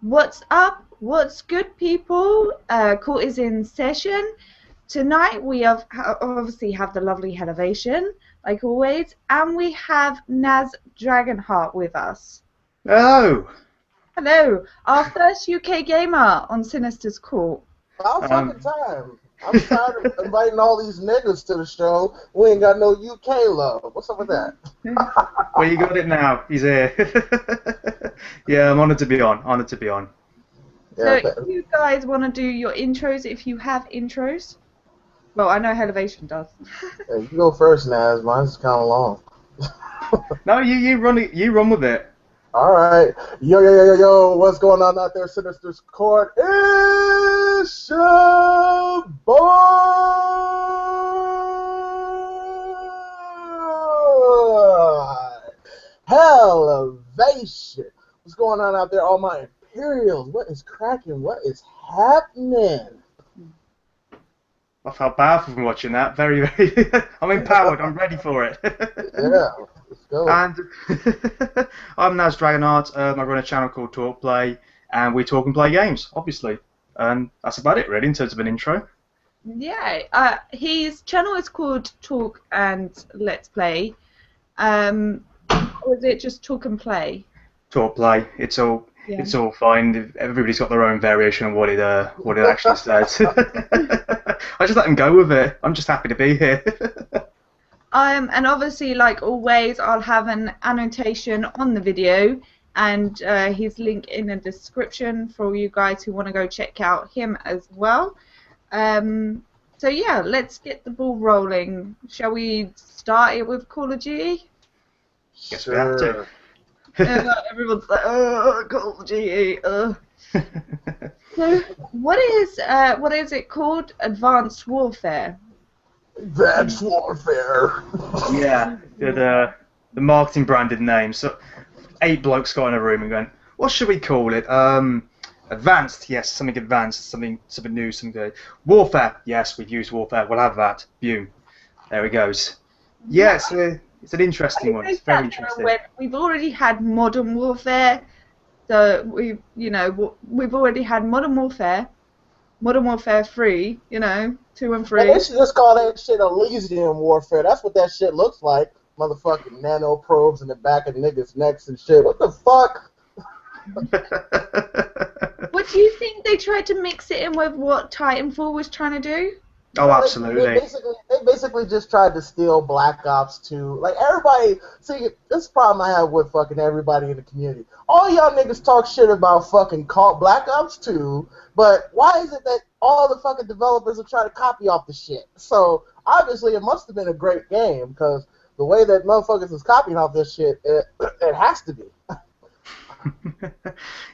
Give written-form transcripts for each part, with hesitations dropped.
What's up? What's good, people? Court is in session. Tonight we obviously have the lovely Elevation, like always, and we have Naz Dragonheart with us. Oh, Hello, our first UK gamer on Sinister's Court. About fucking um, time. I'm tired of inviting all these niggas to the show. We ain't got no UK love. What's up with that? well, you got it now. He's here. Yeah, I'm honoured to be on. Honoured to be on. So, Yeah, if you guys want to do your intros, if you have intros, well, I know Elevation does. you go first, Naz. Mine's kind of long. No, you run it. You run with it. All right. Yo. What's going on out there, Sinister's Court? It's your boy, Elevation. What's going on out there, all my Imperials? What is cracking? What is happening? I felt powerful from watching that. Very. I'm empowered. I'm ready for it. Yeah, let's go. And I'm Naz Dragonheart. I run a channel called Talk Play, and we talk and play games, obviously. And that's about it, really, in terms of an intro. Yeah, his channel is called Talk and Let's Play. Or is it just Talk and Play? Talk Play. It's all. Yeah. It's all fine. Everybody's got their own variation of what it actually says. I just let them go with it. I'm just happy to be here. And obviously, like always, I'll have an annotation on the video and his link in the description for you guys who want to go check out him as well. So yeah, let's get the ball rolling. Shall we start it with Call of Duty? Guess we have to. Everyone's like, oh, Call of Duty. So, what is it called? Advanced Warfare. Advanced Warfare. Yeah, the marketing branded name. So 8 blokes got in a room and went, what should we call it? Advanced, yes, something advanced, something new, something good. Warfare, yes, we've used Warfare. We'll have that. Boom. There it goes. Yeah, it's an interesting one. It's very interesting. We've already had Modern Warfare, so we've already had Modern Warfare 3, 2 and 3. They should just call that shit Elysium Warfare. That's what that shit looks like. Motherfucking nano probes in the back of niggas' necks and shit. What the fuck? What do you think they tried to mix it in with what Titanfall was trying to do? Oh, absolutely. They basically just tried to steal Black Ops 2. Like, everybody, see, this problem I have with fucking everybody in the community. All y'all niggas talk shit about fucking Black Ops 2, but why is it that all the fucking developers are trying to copy off the shit? So, obviously, it must have been a great game, because the way that motherfuckers is copying off this shit, it has to be.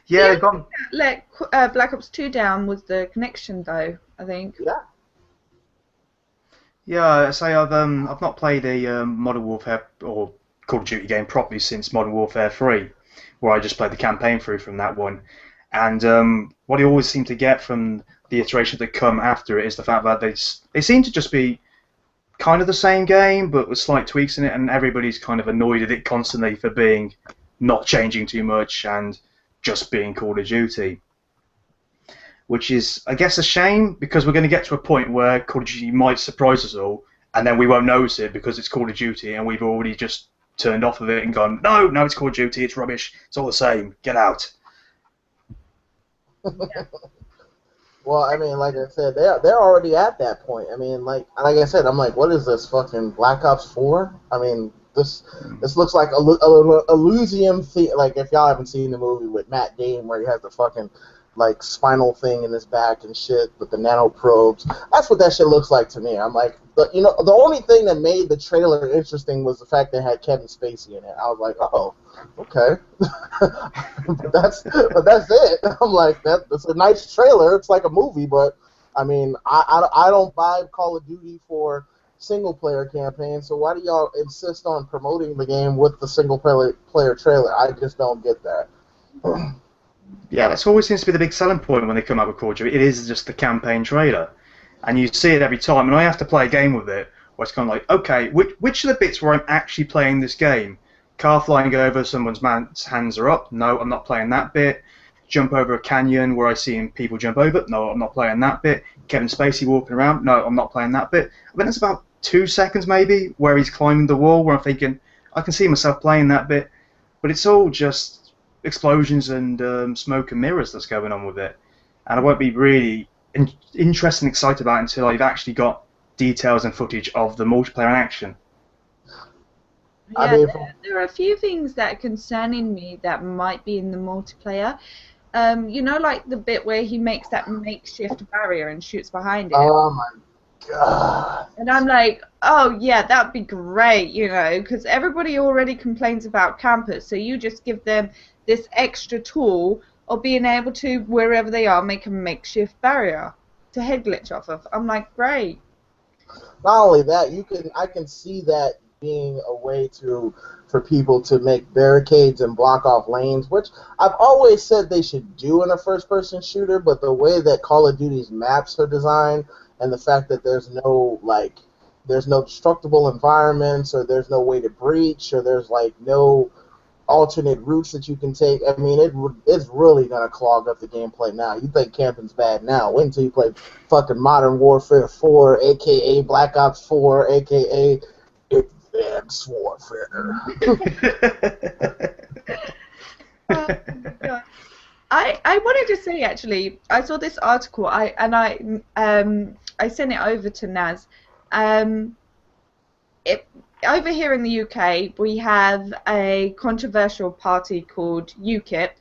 Yeah, let Black Ops 2 down was the connection, though, I think. Yeah. Yeah, say I've not played a Modern Warfare or Call of Duty game properly since Modern Warfare 3, where I just played the campaign through from that one. And what I always seem to get from the iterations that come after it is the fact that they seem to just be kind of the same game, but with slight tweaks in it, and everybody's kind of annoyed at it constantly for being not changing too much and just being Call of Duty. Which is, I guess, a shame, because we're going to get to a point where Call of Duty might surprise us all, and then we won't notice it because it's Call of Duty, and we've already just turned off of it and gone, no, it's Call of Duty, it's rubbish, it's all the same, get out. Well, I mean, like I said, they're already at that point. I mean, like I said, I'm like, what is this, fucking Black Ops 4? I mean, this looks like a Elysium thing. Like, if y'all haven't seen the movie with Matt Damon where he has the fucking like spinal thing in his back and shit with the nano probes. That's what that shit looks like to me. I'm like, the only thing that made the trailer interesting was the fact that it had Kevin Spacey in it. I was like, oh, okay, but that's it. I'm like, that's a nice trailer. It's like a movie, but I mean, I don't buy Call of Duty for single player campaign. So why do y'all insist on promoting the game with the single player trailer? I just don't get that. Yeah, that always seems to be the big selling point when they come out with Call of Duty. It is just the campaign trailer. And you see it every time, and I have to play a game with it, where it's kind of like, okay, which are the bits where I'm actually playing this game? Car flying over, someone's hands are up, no, I'm not playing that bit. jump over a canyon where I seen people jump over. No, I'm not playing that bit. Kevin Spacey walking around. No, I'm not playing that bit. I think it's about 2 seconds maybe where he's climbing the wall where I'm thinking I can see myself playing that bit, but it's all just explosions and smoke and mirrors that's going on with it, and I won't be really interested and excited about it until I've actually got details and footage of the multiplayer in action. Yeah, there are a few things that are concerning me that might be in the multiplayer. You know, like the bit where he makes that makeshift barrier and shoots behind it. Oh my god. And I'm like, oh yeah, that'd be great, you know, because everybody already complains about campers, so you just give them this extra tool of being able to, wherever they are, make a makeshift barrier to head glitch off of. I'm like, great. Not only that, I can see that being a way for people to make barricades and block off lanes, which I've always said they should do in a first-person shooter, but the way that Call of Duty's maps are designed and the fact that there's no destructible environments, or there's no way to breach, or there's like no alternate routes that you can take. I mean, it's really gonna clog up the gameplay now. You think camping's bad now? Wait until you play fucking Modern Warfare 4, aka Black Ops 4, aka Advanced Warfare. Oh, God. I wanted to say, actually, I saw this article. I sent it over to Naz. Over here in the UK, we have a controversial party called UKIP,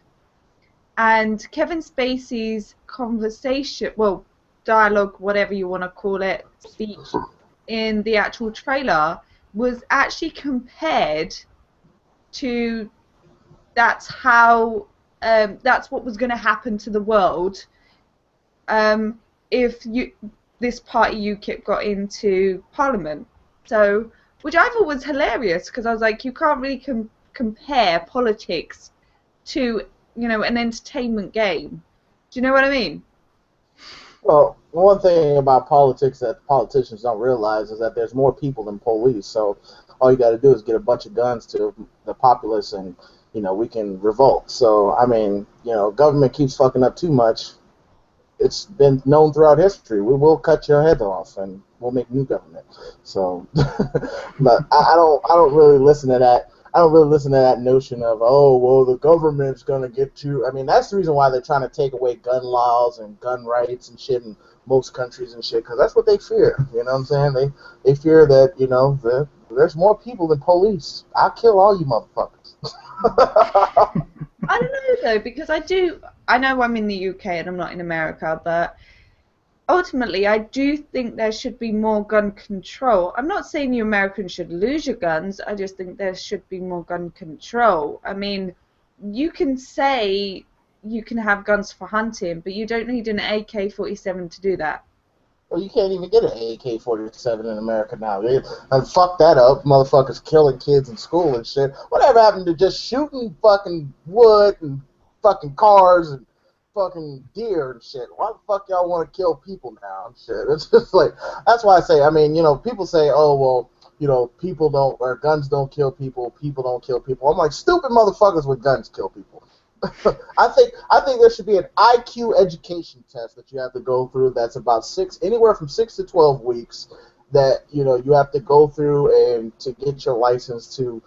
and Kevin Spacey's conversation, well, dialogue, whatever you want to call it, speech in the actual trailer was actually compared to that's what was going to happen to the world if this party UKIP got into Parliament. So, which I thought was hilarious, because I was like, you can't really compare politics to, you know, an entertainment game. Do you know what I mean? Well, one thing about politics that politicians don't realize is that there's more people than police. So all you got to do is get a bunch of guns to the populace, and we can revolt. So I mean, government keeps fucking up too much. It's been known throughout history. We will cut your head off, and we'll make new government. So, but I don't really listen to that. I don't really listen to that notion of, oh, well, the government's gonna get you. I mean, that's the reason why they're trying to take away gun laws and gun rights and shit in most countries and shit, because that's what they fear. You know what I'm saying? They fear that there's more people than police. I'll kill all you motherfuckers. I don't know though, because I know I'm in the UK and I'm not in America, but ultimately I do think there should be more gun control. I'm not saying you Americans should lose your guns, I just think there should be more gun control. I mean, you can say you can have guns for hunting, but you don't need an AK-47 to do that. Well, you can't even get an AK-47 in America now. And fuck that up. Motherfuckers killing kids in school and shit. Whatever happened to just shooting fucking wood and fucking cars and fucking deer and shit? Why the fuck y'all want to kill people now and shit? It's just like, that's why I say, I mean, people say, oh, well, people don't, or guns don't kill people, people don't kill people. I'm like, stupid motherfuckers with guns kill people. I think there should be an IQ education test that you have to go through. That's about anywhere from 6 to 12 weeks. That you have to go through and to get your license to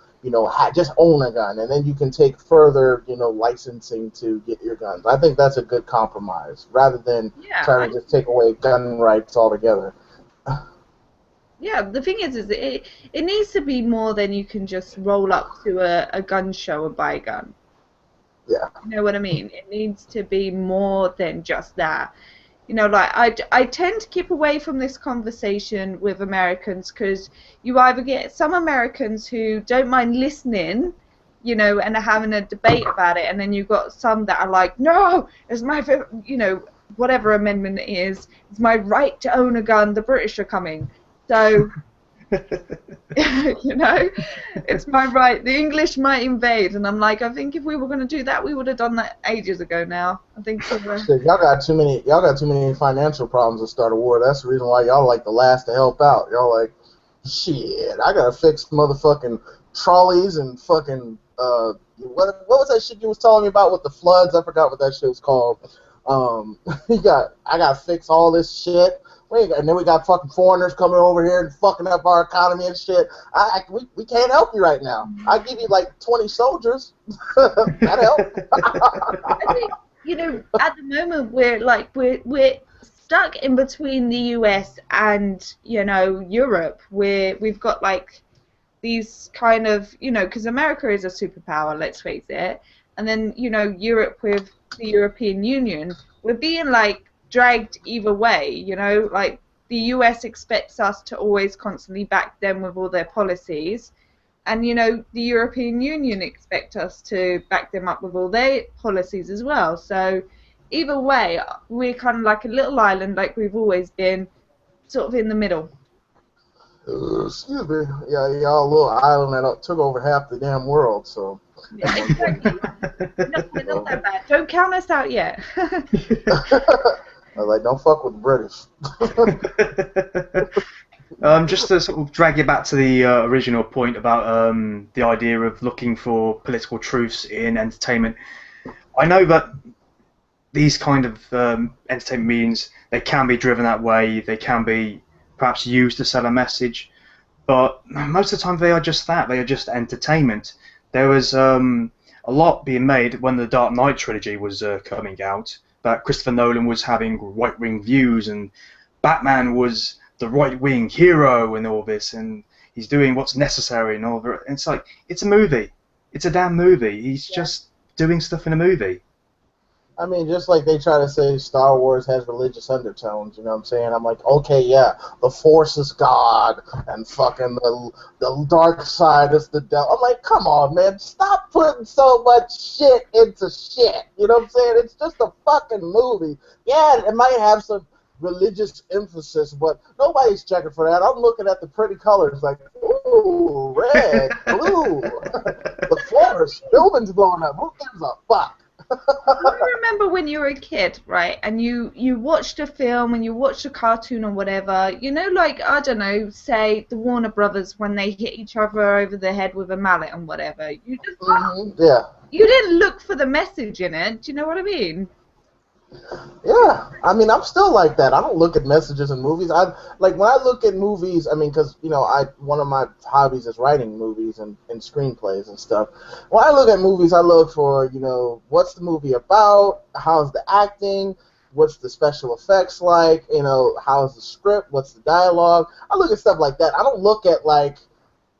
just own a gun, and then you can take further licensing to get your guns. I think that's a good compromise rather than trying to just take away gun rights altogether. Yeah, the thing is it needs to be more than you can just roll up to a gun show and buy a gun. Yeah. You know what I mean? It needs to be more than just that. Like I tend to keep away from this conversation with Americans, because you either get some Americans who don't mind listening, and are having a debate about it, and then you've got some that are like, no, it's my, whatever amendment it is, it's my right to own a gun, the British are coming. So, it's my right. The English might invade, and I'm like, I think if we were going to do that, we would have done that ages ago now. I think so. Shit, y'all got too many financial problems to start a war. That's the reason why y'all like the last to help out. Y'all like, shit, I gotta fix motherfucking trolleys and fucking what was that shit you was telling me about with the floods? I forgot what that shit was called. I got to fix all this shit. And then we got fucking foreigners coming over here and fucking up our economy and shit. We can't help you right now. I give you like 20 soldiers. That help. I think, you know, at the moment we're stuck in between the US and, you know, Europe, where we've got like these kind of, you know, because America is a superpower, let's face it, and then, you know, Europe with the European Union, we're being like dragged either way, you know, like the US expects us to always constantly back them with all their policies, and, you know, the European Union expect us to back them up with all their policies as well. So either way, we're kind of like a little island, like we've always been, sort of in the middle. Excuse me. Yeah, y'all a little island that took over half the damn world, so. Yeah, exactly. Not that bad. Don't count us out yet. I was like, don't fuck with the British. Just to sort of drag you back to the original point about the idea of looking for political truths in entertainment. I know that these kind of entertainment means they can be driven that way. They can be perhaps used to sell a message, but most of the time they are just that. They are just entertainment. There was a lot being made when the Dark Knight trilogy was coming out, that Christopher Nolan was having right-wing views, and Batman was the right-wing hero and all this, and he's doing what's necessary and all that. And it's like, it's a movie. It's a damn movie. He's just doing stuff in a movie. I mean, just like they try to say Star Wars has religious undertones, you know what I'm saying? I'm like, okay, yeah, the Force is God, and fucking the dark side is the devil. I'm like, come on, man, stop putting so much shit into shit. You know what I'm saying? It's just a fucking movie. Yeah, it might have some religious emphasis, but nobody's checking for that. I'm looking at the pretty colors like, ooh, red, blue, the Force, buildings blowing up. Who gives a fuck? I remember when you were a kid, right, and you watched a film and you watched a cartoon or whatever, you know, like, I don't know, say the Warner Brothers when they hit each other over the head with a mallet and whatever. You just, yeah. You didn't look for the message in it. Do you know what I mean? Yeah, I mean, I'm still like that. I don't look at messages in movies. Like when I look at movies, I mean, because you know, one of my hobbies is writing movies and screenplays and stuff. When I look at movies, I look for, you know, what's the movie about? How's the acting? What's the special effects like? You know, how's the script? What's the dialogue? I look at stuff like that. I don't look at like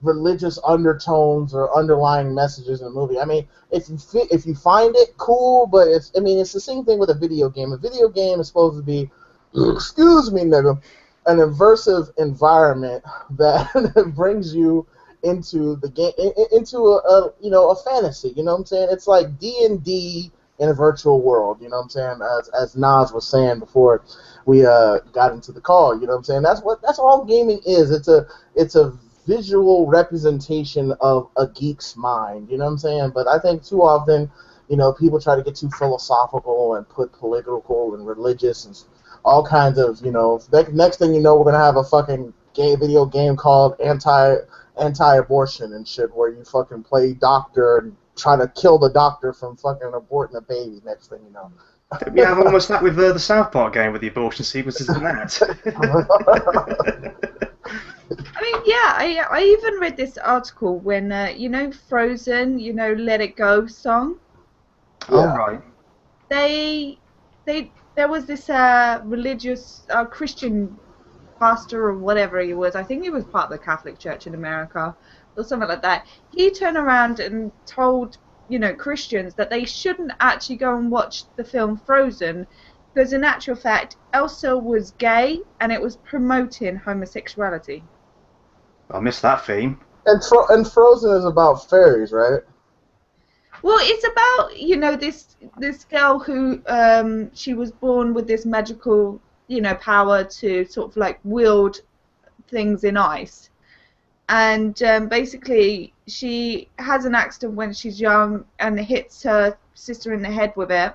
religious undertones or underlying messages in a movie. I mean, if you find it, cool, but it's the same thing with a video game. A video game is supposed to be, excuse me, nigga, an immersive environment that brings you into the game, into a fantasy. You know what I'm saying? It's like D&D in a virtual world. You know what I'm saying? As Nas was saying before we got into the call. You know what I'm saying? That's all gaming is. It's a visual representation of a geek's mind, you know what I'm saying? But I think too often, you know, people try to get too philosophical and put political and religious and all kinds of, you know, next thing you know, we're going to have a fucking video game called anti-abortion and shit, where you fucking play doctor and try to kill the doctor from fucking aborting a baby, next thing you know. We have almost that with the South Park game with the abortion sequences and that. I mean, yeah, I even read this article when, you know, Frozen, you know, Let It Go song. Oh, right. There was this religious Christian pastor or whatever he was. I think he was part of the Catholic Church in America or something like that. He turned around and told, you know, Christians that they shouldn't actually go and watch the film Frozen, because in actual fact, Elsa was gay and it was promoting homosexuality. I missed that theme. And Frozen is about fairies, right? Well, it's about, you know, this girl who she was born with this magical, you know, power to sort of like wield things in ice, and basically she has an accident when she's young and hits her sister in the head with it,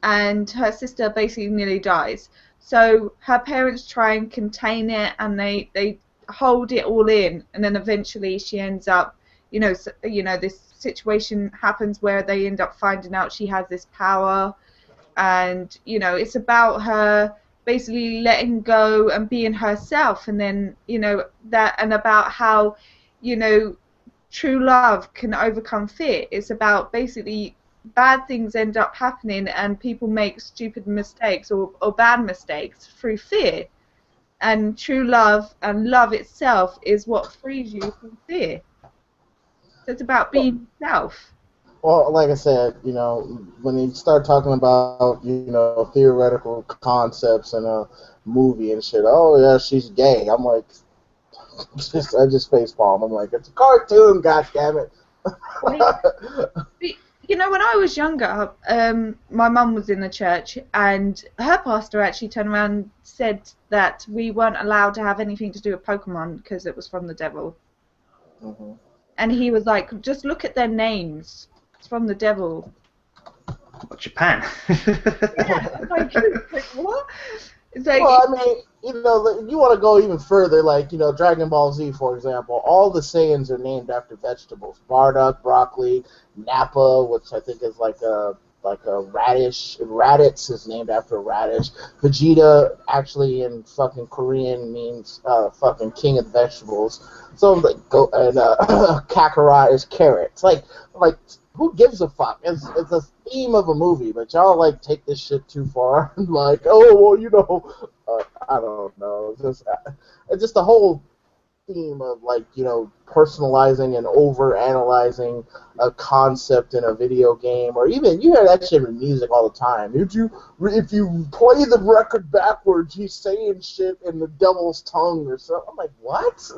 and her sister basically nearly dies. So her parents try and contain it, and they hold it all in, and then eventually she ends up, you know, this situation happens where they end up finding out she has this power, and you know, it's about her basically letting go and being herself, and then you know that, and about how, you know, true love can overcome fear. It's about basically bad things end up happening and people make stupid mistakes or bad mistakes through fear, and true love and love itself is what frees you from fear. So it's about being yourself. Well, like I said, you know, when you start talking about, you know, theoretical concepts in a movie and shit, oh yeah, she's gay. I'm like, I just facepalm. I'm like, it's a cartoon, goddammit. You know, when I was younger, my mum was in the church, and her pastor actually turned around and said that we weren't allowed to have anything to do with Pokemon because it was from the devil. Mm-hmm. And he was like, just look at their names. It's from the devil. Japan. Yeah, like what? It's like, Well, I mean, you know, you want to go even further, like, you know, Dragon Ball Z, for example. All the Saiyans are named after vegetables. Bardock, broccoli, Nappa, which I think is like a radish. Raditz is named after a radish. Vegeta, actually in fucking Korean, means fucking king of the vegetables. So, like, Kakarot is carrot. It's like, who gives a fuck? It's a theme of a movie, but y'all like take this shit too far. Like, oh well, you know, I don't know. It's just the whole theme of, like, you know, personalizing and over analyzing a concept in a video game, or even you hear that shit in music all the time. If you play the record backwards, he's saying shit in the devil's tongue or something. I'm like, what?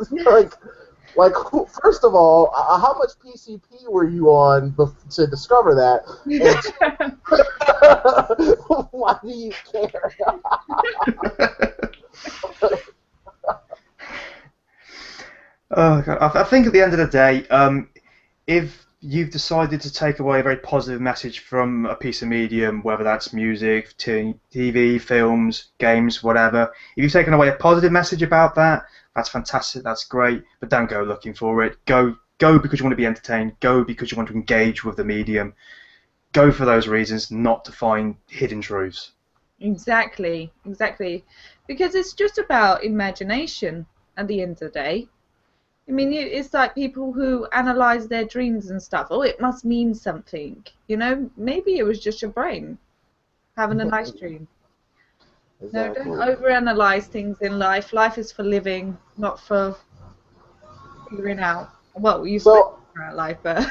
Like, first of all, how much PCP were you on to discover that? And why do you care? Oh, God. I think at the end of the day, if you've decided to take away a very positive message from a piece of medium, whether that's music, TV, films, games, whatever, if you've taken away a positive message about that, that's fantastic, that's great, but don't go looking for it. Go because you want to be entertained. Go because you want to engage with the medium. Go for those reasons, not to find hidden truths. exactly, because it's just about imagination at the end of the day. I mean, it's like people who analyze their dreams and stuff. Oh, it must mean something. You know, maybe it was just your brain having a nice dream. No, Exactly. don't overanalyze things in life. Life is for living, not for figuring out. Well, you So, figure out life, but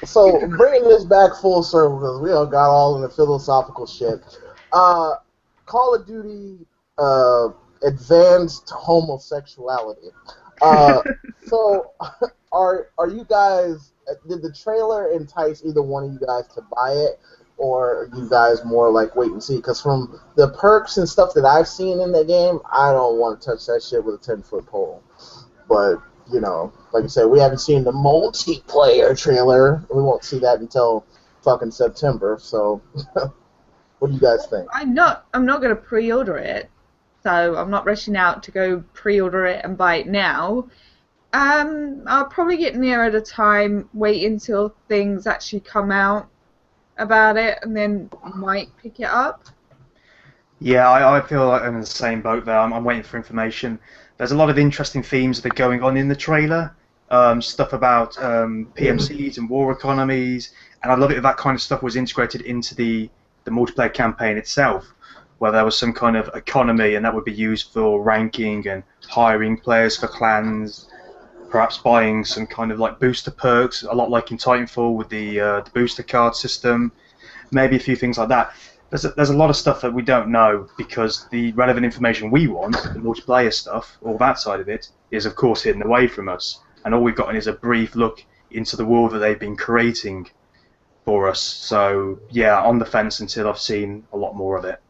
so bringing this back full circle, because we all got all in the philosophical shit. Call of Duty advanced homosexuality. So are you guys? Did the trailer entice either one of you guys to buy it, or are you guys more like wait and see? Because from the perks and stuff that I've seen in the game, I don't want to touch that shit with a 10-foot pole. But you know, like I said, we haven't seen the multiplayer trailer. We won't see that until fucking September. So, what do you guys think? I'm not going to pre-order it, so I'm not rushing out to go pre-order it and buy it now. I'll probably get nearer the time, wait until things actually come out about it, and then might pick it up. Yeah, I feel like I'm in the same boat there. I'm waiting for information. There's a lot of interesting themes that are going on in the trailer. Stuff about PMCs and war economies, and I'd love it if that kind of stuff was integrated into the multiplayer campaign itself, where there was some kind of economy and that would be used for ranking and hiring players for clans, perhaps buying some kind of like booster perks, a lot like in Titanfall with the booster card system, maybe a few things like that. There's a lot of stuff that we don't know because the relevant information we want, the multiplayer stuff, all that side of it, is of course hidden away from us. And all we've gotten is a brief look into the world that they've been creating for us. So yeah, on the fence until I've seen a lot more of it.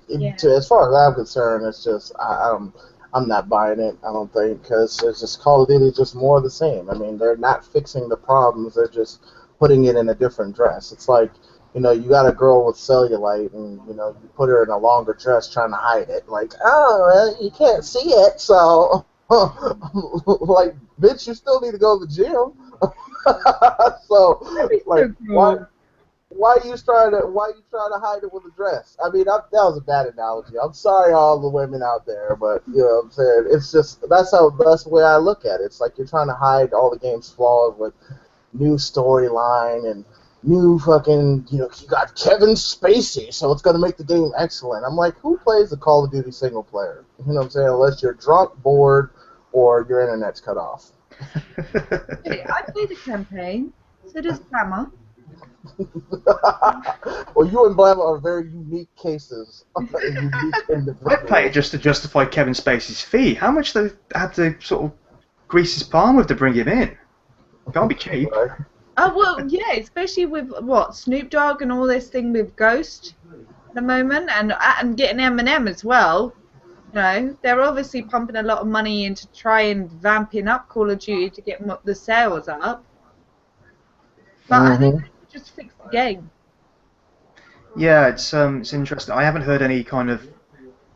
Yeah. As far as I'm concerned, it's just I'm not buying it. I don't think, because it's just Call of Duty is just more of the same. I mean, they're not fixing the problems; they're just putting it in a different dress. It's like, you know, you got a girl with cellulite, and you know, you put her in a longer dress trying to hide it. Like, oh, well, you can't see it, so like, bitch, you still need to go to the gym. So, That'd be like, so cool. why you trying to hide it with a dress? I mean, that was a bad analogy. I'm sorry, all the women out there, but you know what I'm saying. It's just that's the way I look at it. It's like you're trying to hide all the game's flaws with new storyline and new fucking, you got Kevin Spacey, so it's gonna make the game excellent. I'm like, who plays the Call of Duty single player? You know what I'm saying? Unless you're drunk, bored, or your internet's cut off. Hey, I play the campaign. So does Hammer. Well, you and Blam are very unique cases, unique I play it individuals. just to justify Kevin Spacey's fee. How much they had to sort of grease his palm with to bring him in? Can't be cheap. Right? Oh well, yeah, especially with what Snoop Dogg and all this thing with Ghost at the moment, and getting Eminem as well. You know, they're obviously pumping a lot of money into trying vamping up Call of Duty to get the sales up. But I think Mm-hmm. they should just fix the game. Yeah, it's interesting. I haven't heard any kind of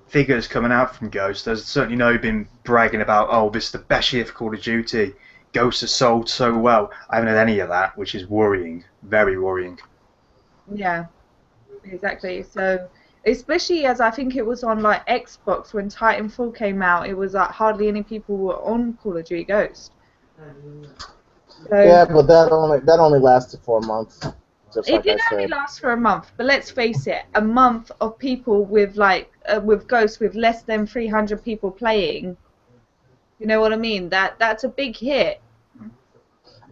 figures coming out from Ghost. There's certainly no been bragging about, oh, this is the best year for Call of Duty. Ghost has sold so well. I haven't heard any of that, which is worrying, very worrying. Yeah, exactly. So, especially as I think it was on like Xbox when Titanfall came out, it was like hardly any people were on Call of Duty Ghost. So Yeah, but that only lasted for a month, just it like I did only said. last for a month, but let's face it, a month of people with like with Ghost with less than 300 people playing. You know what I mean? That's a big hit.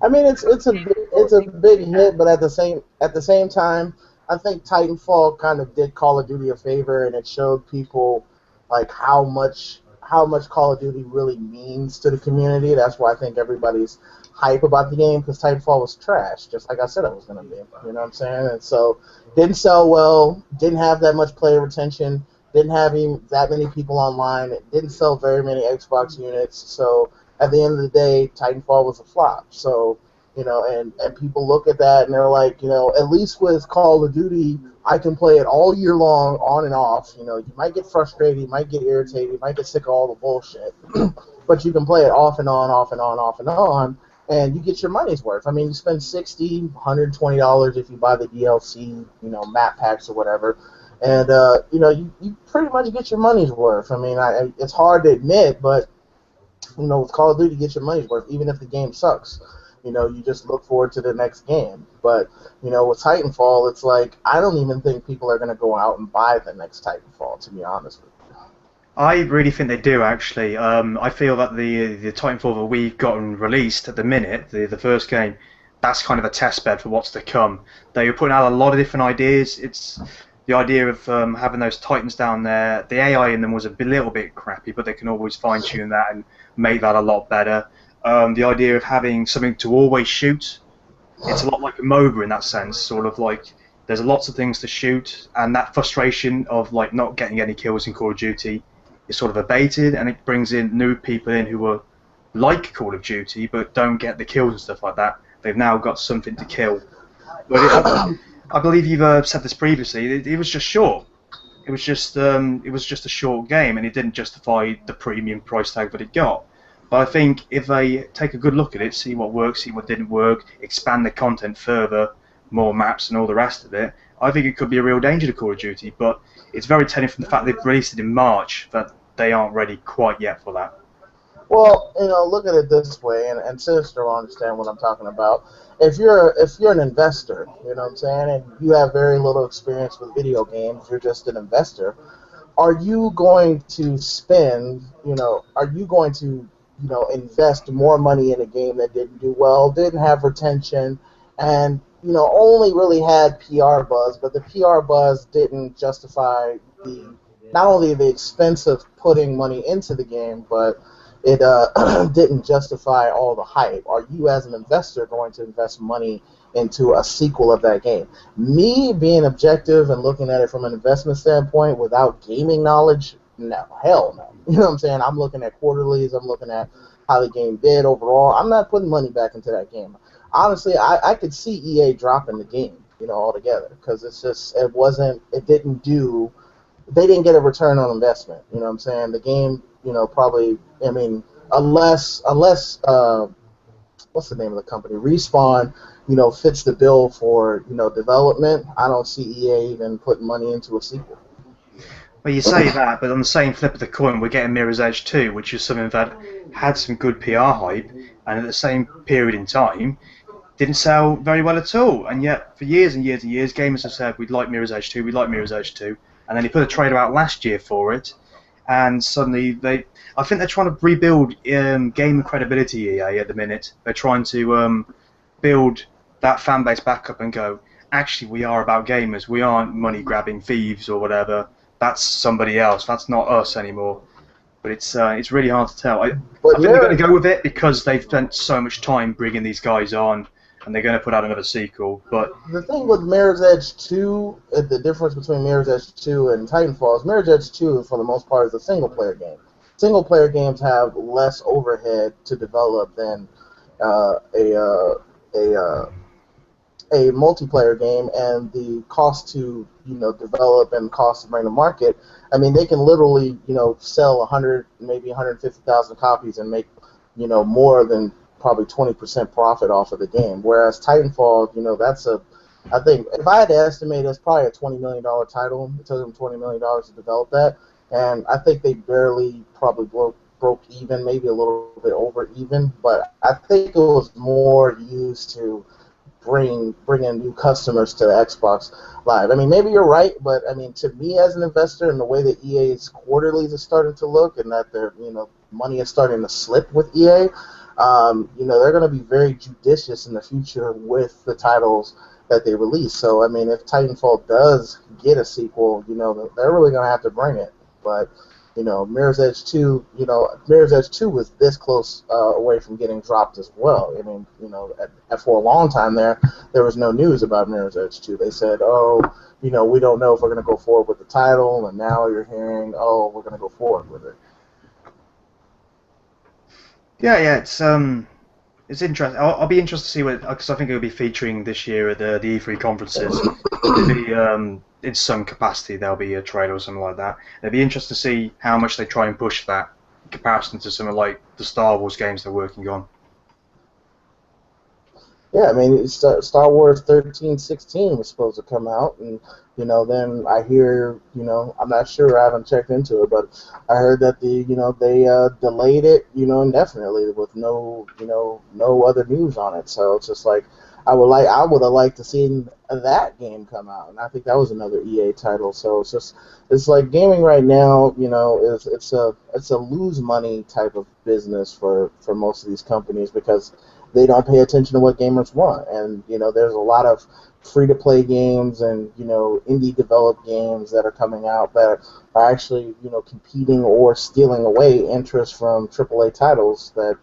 I mean, it's a big hit, but at the same time, I think Titanfall kind of did Call of Duty a favor, and it showed people like how much Call of Duty really means to the community. That's why I think everybody's hype about the game because Titanfall was trash, just like I said it was gonna be. You know what I'm saying? And so didn't sell well, didn't have that much player retention, didn't have even that many people online, it didn't sell very many Xbox units. So at the end of the day, Titanfall was a flop. So, and people look at that and they're like, at least with Call of Duty, I can play it all year long, on and off. You might get frustrated, you might get irritated, you might get sick of all the bullshit, but you can play it off and on, off and on, off and on, and you get your money's worth. I mean, you spend $60, $120 if you buy the DLC, map packs or whatever, and you pretty much get your money's worth. I mean, it's hard to admit, but with Call of Duty, you get your money's worth, even if the game sucks. You just look forward to the next game. But, with Titanfall, it's like, I don't even think people are going to go out and buy the next Titanfall, to be honest with you. I really think they do actually. I feel that the Titanfall that we've gotten released at the minute, the first game, that's kind of a test bed for what's to come. They were putting out a lot of different ideas. It's the idea of having those Titans down there. The AI in them was a little bit crappy, but they can always fine tune that and make that a lot better. The idea of having something to always shoot. It's a lot like a MOBA in that sense, sort of like there's lots of things to shoot, and that frustration of like not getting any kills in Call of Duty is sort of abated, and it brings in new people in who are like Call of Duty but don't get the kills and stuff like that. They've now got something to kill. But I believe you've said this previously. It was just short. It was just a short game, and it didn't justify the premium price tag that it got. But I think if they take a good look at it, see what works, see what didn't work, expand the content further, more maps and all the rest of it, I think it could be a real danger to Call of Duty. But it's very telling from the fact they've released it in March that they aren't ready quite yet for that. Well, look at it this way, and Sinister will understand what I'm talking about. If you're an investor, you know what I'm saying, and you have very little experience with video games, you're just an investor. Are you going to spend? Are you going to invest more money in a game that didn't do well, didn't have retention, and only really had PR buzz, but the PR buzz didn't justify the not only the expense of putting money into the game, but it didn't justify all the hype. Are you, as an investor, going to invest money into a sequel of that game? Me being objective and looking at it from an investment standpoint without gaming knowledge, no, hell no. You know what I'm saying? I'm looking at quarterlies. I'm looking at how the game did overall. I'm not putting money back into that game. Honestly, I could see EA dropping the game, altogether, because they didn't get a return on investment. You know what I'm saying? The game, probably, I mean, unless what's the name of the company? Respawn, fits the bill for development. I don't see EA even putting money into a sequel. Well, you say that, but on the same flip of the coin, we're getting Mirror's Edge 2, which is something that had some good PR hype, and at the same period in time, didn't sell very well at all. And yet, for years and years and years, gamers have said, we'd like Mirror's Edge 2, we'd like Mirror's Edge 2, and then he put a trailer out last year for it, and suddenly I think they're trying to rebuild game credibility, EA, at the minute. They're trying to build that fan base back up and go, actually, we are about gamers, we aren't money-grabbing thieves or whatever. That's somebody else. That's not us anymore. But it's really hard to tell. I think they're going to go with it because they've spent so much time bringing these guys on, and they're going to put out another sequel. But the thing with Mirror's Edge 2, the difference between Mirror's Edge 2 and Titanfall is Mirror's Edge 2, for the most part, is a single-player game. Single-player games have less overhead to develop than a multiplayer game, and the cost to develop and cost to bring to market. I mean, they can literally sell 100, maybe 150,000 copies and make more than probably 20% profit off of the game. Whereas Titanfall, I think if I had to estimate, it's probably a $20 million title. It took them $20 million to develop that, and I think they barely probably broke even, maybe a little bit over even. But I think it was more used to bring in new customers to the Xbox Live. I mean, maybe you're right, but I mean, to me as an investor, and the way that EA's quarterlies are starting to look, and that their money is starting to slip with EA, they're going to be very judicious in the future with the titles that they release. So I mean, if Titanfall does get a sequel, they're really going to have to bring it. But Mirror's Edge 2, Mirror's Edge 2 was this close away from getting dropped as well. I mean, for a long time there was no news about Mirror's Edge 2. They said, we don't know if we're going to go forward with the title, and now you're hearing, we're going to go forward with it. Yeah, it's interesting. I'll be interested to see what, because I think it'll be featuring this year at the E3 conferences. It'll be, in some capacity, there'll be a trailer or something like that. It'll be interesting to see how much they try and push that in comparison to some of like the Star Wars games they're working on. Yeah, I mean, Star Wars 1316 was supposed to come out, and then I hear, I'm not sure, I haven't checked into it, but I heard that they delayed it, indefinitely with no other news on it. So it's just like I would have liked to see that game come out, and I think that was another EA title. So it's like gaming right now, it's a lose money type of business for most of these companies, because they don't pay attention to what gamers want. And there's a lot of free-to-play games and indie developed games that are coming out that are actually competing or stealing away interest from AAA titles that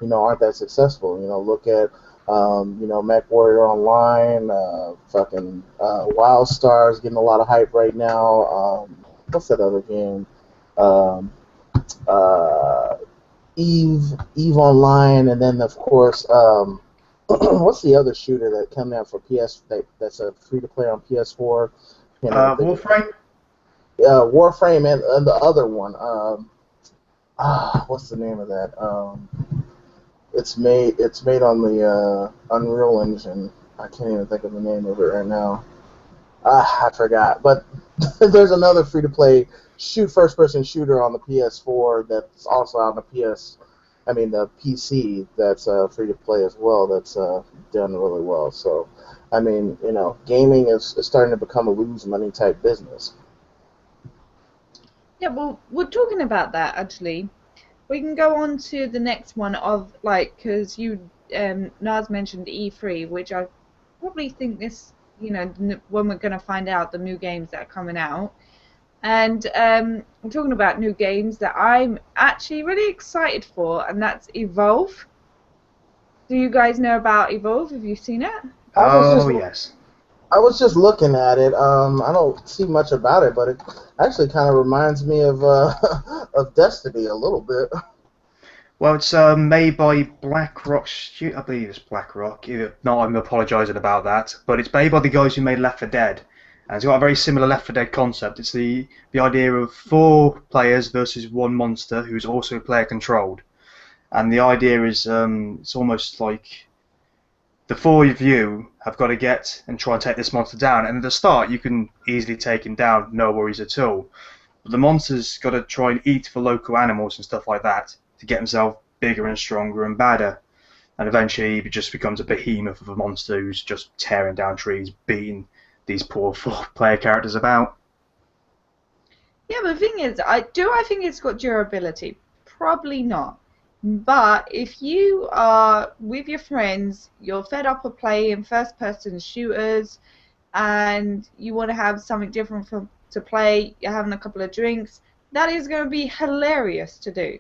aren't that successful. Look at MechWarrior Online, WildStar's getting a lot of hype right now. What's that other game? Eve Online, and then of course, what's the other shooter that came out for PS that's a free to play on PS4? Warframe. Warframe, and the other one. What's the name of that? It's made on the Unreal Engine. I can't even think of the name of it right now. I forgot. But there's another free to play first-person shooter on the PS4 that's also on the the PC that's free to play as well. That's done really well. So, I mean, gaming is starting to become a lose money type business. Yeah, well, we're talking about that actually. We can go on to the next one of because you Naz mentioned E3, which I probably think this when we're going to find out the new games that are coming out. And we're talking about new games that I'm actually really excited for, and that's Evolve. Do you guys know about Evolve? Have you seen it? Yes. I was just looking at it. I don't see much about it, but it actually kind of reminds me of of Destiny a little bit. Well, it's made by BlackRock. I believe it's BlackRock. If not, I'm apologising about that. But it's made by the guys who made Left 4 Dead. And it's got a very similar Left 4 Dead concept. It's the idea of 4 players versus 1 monster who's also player controlled. and the idea is it's almost like the four of you have got to get and try and take this monster down. And at the start, you can easily take him down, no worries at all. But the monster's got to try and eat the local animals and stuff like that to get himself bigger and stronger and badder. And eventually, he just becomes a behemoth of a monster who's just tearing down trees, beating these poor player characters about. Yeah, but the thing is, I think it's got durability. Probably not. But if you are with your friends, you're fed up of playing first-person shooters, and you want to have something different to play, you're having a couple of drinks, that is going to be hilarious to do.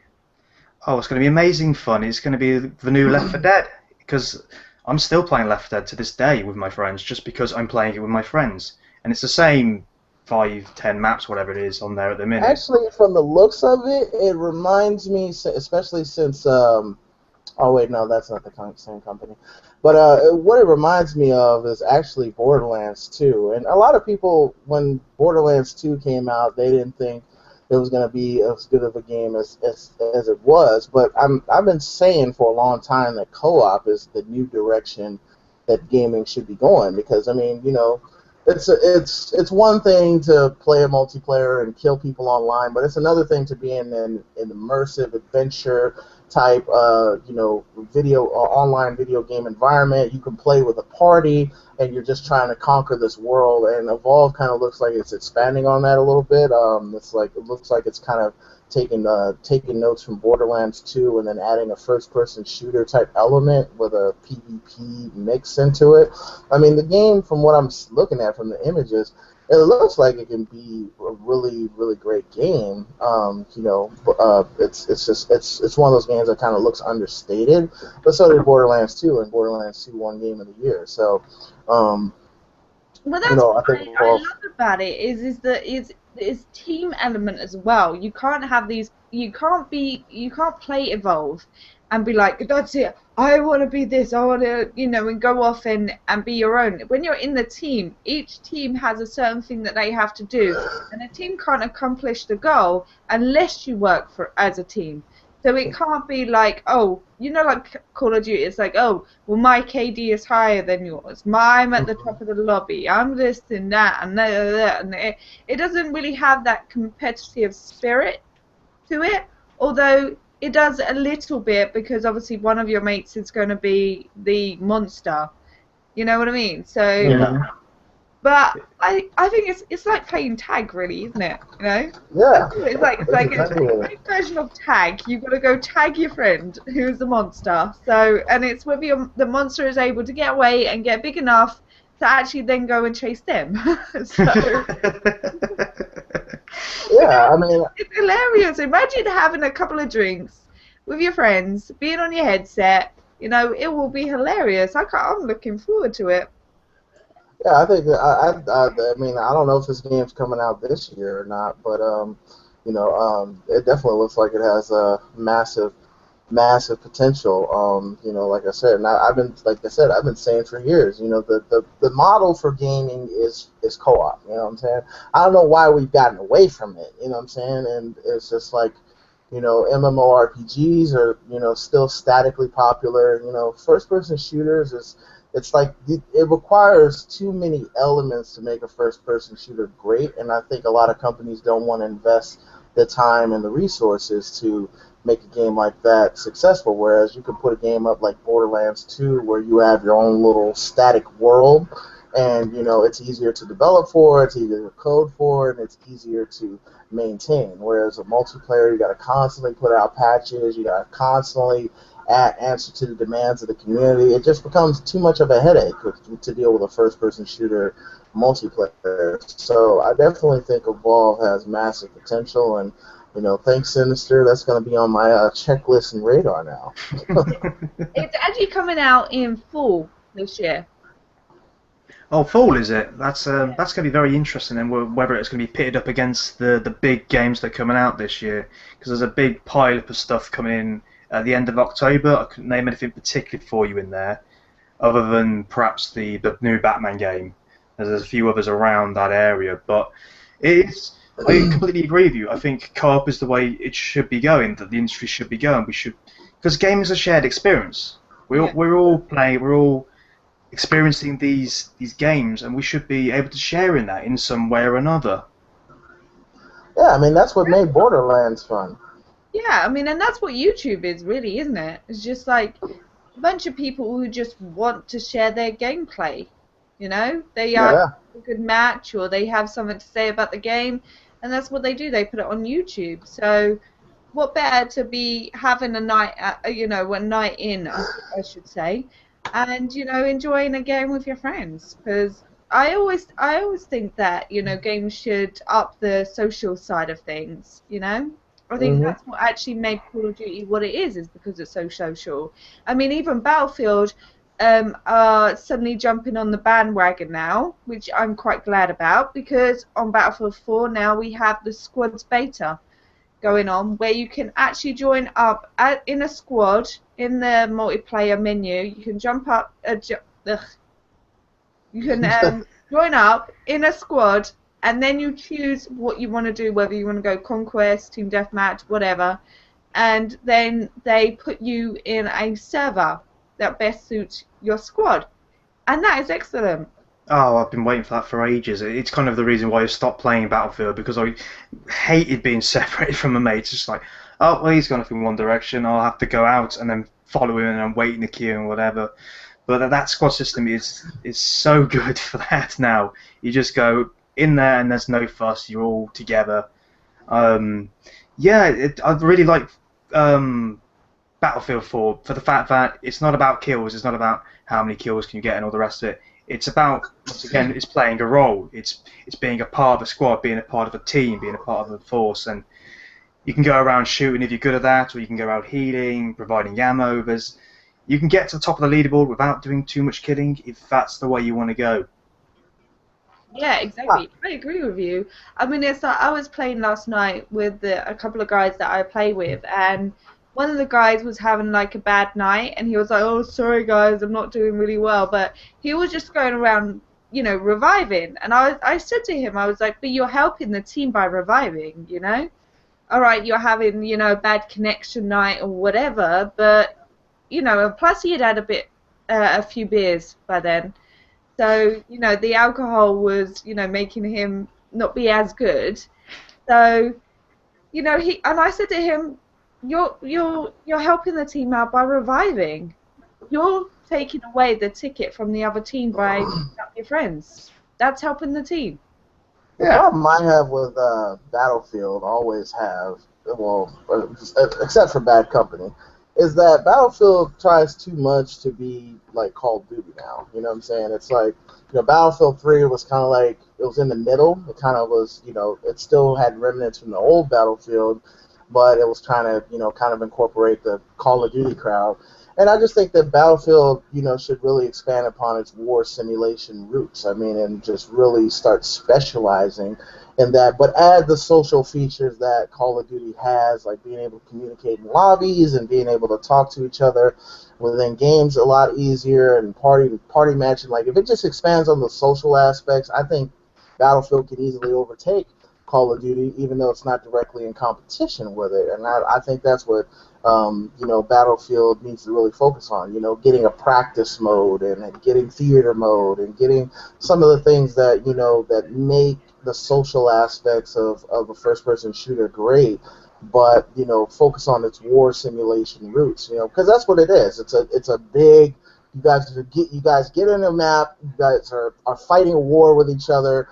Oh, it's going to be amazing fun. It's going to be the new Left 4 Dead, because I'm still playing Left 4 Dead to this day with my friends, just because I'm playing it with my friends. And it's the same 5, 10 maps, whatever it is, on there at the minute. Actually, from the looks of it, it reminds me, especially since, oh wait, no, that's not the same company. But what it reminds me of is actually Borderlands 2. And a lot of people, when Borderlands 2 came out, they didn't think it was going to be as good of a game as it was. But I've been saying for a long time that co-op is the new direction that gaming should be going. Because, I mean, you know, it's one thing to play a multiplayer and kill people online, but it's another thing to be in an immersive adventure type, you know, video or online video game environment. You can play with a party, and you're just trying to conquer this world. And Evolve kind of looks like it's expanding on that a little bit. It looks like it's kind of taking notes from Borderlands 2 and then adding a first-person shooter type element with a PvP mix into it. I mean, the game, from what I'm looking at from the images, it looks like it can be a really, really great game. You know, it's one of those games that kind of looks understated, but so did Borderlands 2, and Borderlands 2 won Game of the Year. So, well, that's you know, what I think I love about it is that it's team element as well. You can't have these. You can't play Evolve and be like, that's it. I want to be this. I want to, you know, and go off and be your own. When you're in the team, each team has a certain thing that they have to do, and a team can't accomplish the goal unless you work as a team. So it can't be like, oh, you know, like Call of Duty, it's like, oh, well, my KD is higher than yours. I'm at the top of the lobby. I'm this and that and that. And it doesn't really have that competitive spirit to it, although it does a little bit because obviously one of your mates is going to be the monster. You know what I mean? So, yeah. But I think it's like playing tag, really, isn't it? You know? Yeah. It's like a version of tag. You've got to go tag your friend who's the monster. So, and it's whether the monster is able to get away and get big enough to actually then go and chase them. So, yeah, I mean, it's hilarious. Imagine having a couple of drinks with your friends, being on your headset. You know, it will be hilarious. I'm looking forward to it. yeah, I think I mean, I don't know if this game's coming out this year or not, but you know, it definitely looks like it has a massive potential. You know, like I said, and I've been saying for years, you know, the model for gaming is co-op. You know what I'm saying? I don't know why we've gotten away from it. You know what I'm saying? And it's just like, you know, MMORPGs are, you know, still statically popular. You know, first-person shooters it's like it requires too many elements to make a first-person shooter great, and I think a lot of companies don't want to invest the time and the resources to make a game like that successful, whereas you can put a game up like Borderlands 2 where you have your own little static world, and, you know, it's easier to develop for, it's easier to code for, and it's easier to maintain, whereas a multiplayer, you got to constantly put out patches, you got to constantly answer to the demands of the community. It just becomes too much of a headache to deal with a first-person shooter multiplayer. So I definitely think Evolve has massive potential, and, you know, thanks Sinister, that's going to be on my checklist and radar now. It's actually coming out in fall this year. Oh, fall is it? That's going to be very interesting, and whether it's going to be pitted up against the big games that are coming out this year, because there's a big pile of stuff coming in at the end of October. I couldn't name anything particularly for you in there, other than perhaps the new Batman game. There's a few others around that area, but I completely agree with you. I think co-op is the way it should be going, that the industry should be going. We should because gaming is a shared experience. We're all playing, we're all experiencing these games, and we should be able to share in that in some way or another. Yeah, I mean that's what made Borderlands fun. Yeah, I mean, and that's what YouTube is really, isn't it? It's just like a bunch of people who just want to share their gameplay. You know, they are Yeah. a good match or they have something to say about the game, and that's what they do. They put it on YouTube. So, what better to be having a night, a night in, I should say, and enjoying a game with your friends. Because I always think that games should up the social side of things. I think Mhm. that's what actually made Call of Duty what it is because it's so social. I mean, even Battlefield are suddenly jumping on the bandwagon now, which I'm quite glad about because on Battlefield 4 now we have the squads beta going on where you can actually join up in a squad in the multiplayer menu. You can jump up, you can join up in a squad, and then you choose what you want to do, whether you want to go conquest, team deathmatch, whatever, and then they put you in a server that best suits your squad, and that is excellent. Oh, I've been waiting for that for ages. It's kind of the reason why I stopped playing Battlefield because I hated being separated from my mates. It's just like, oh, well, he's gone off in one direction. I'll have to go out and then follow him and wait in the queue and whatever. But that squad system is so good for that now. You just go in there and there's no fuss. You're all together. Um, yeah, I really like um, Battlefield 4 for the fact that it's not about kills. It's not about how many kills can you get and all the rest of it. It's about, once again, it's playing a role. It's being a part of a squad, being a part of a team, being a part of a force, and you can go around shooting if you're good at that, or you can go out healing, providing ammo. You can get to the top of the leaderboard without doing too much killing if that's the way you want to go. Yeah, Ah, exactly. I agree with you. I mean, it's like I was playing last night with a couple of guys that I play with, and one of the guys was having like a bad night, and he was like, "Oh, sorry guys, I'm not doing really well," but he was just going around, reviving, and I said to him, I was like, "But you're helping the team by reviving, you know? All right, you're having, a bad connection night or whatever, but and plus he had had a few beers by then." So, the alcohol was, making him not be as good. So, and I said to him, you're helping the team out by reviving. You're taking away the ticket from the other team by picking up your friends. That's helping the team. the Yeah. problem I have with Battlefield, always have, well, except for Bad Company, is that Battlefield tries too much to be like Call of Duty now. You know what I'm saying? It's like, Battlefield 3 was kind of like, it was in the middle. It kind of was, it still had remnants from the old Battlefield, but it was trying to, kind of incorporate the Call of Duty crowd. And I just think that Battlefield, should really expand upon its war simulation roots. I mean, and just really start specializing in that, but add the social features that Call of Duty has, like being able to communicate in lobbies and being able to talk to each other within games a lot easier, and party matching. Like if it just expands on the social aspects, I think Battlefield could easily overtake Call of Duty, even though it's not directly in competition with it. And I think that's what Battlefield needs to really focus on. Getting a practice mode and getting theater mode and getting some of the things that that make the social aspects of a first-person shooter great, but focus on its war simulation roots. Because that's what it is. It's a big. You guys get in a map. You guys are fighting a war with each other.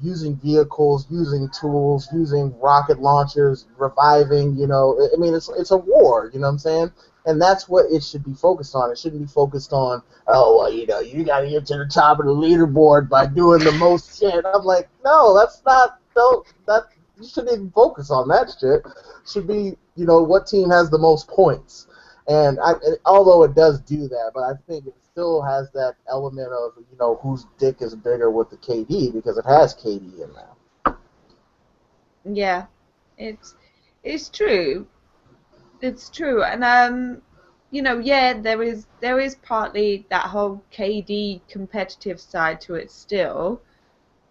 Using vehicles, using tools, using rocket launchers, reviving. I mean, it's a war. You know what I'm saying? And that's what it should be focused on. It shouldn't be focused on, oh, well, you got to get to the top of the leaderboard by doing the most shit. I'm like, no, that's not. No, that you shouldn't even focus on that shit. It should be, what team has the most points. Although it does do that, but I think it still has that element of whose dick is bigger with the KD because it has KD in there. Yeah, it's it's true. It's true, and yeah, there is partly that whole KD competitive side to it still,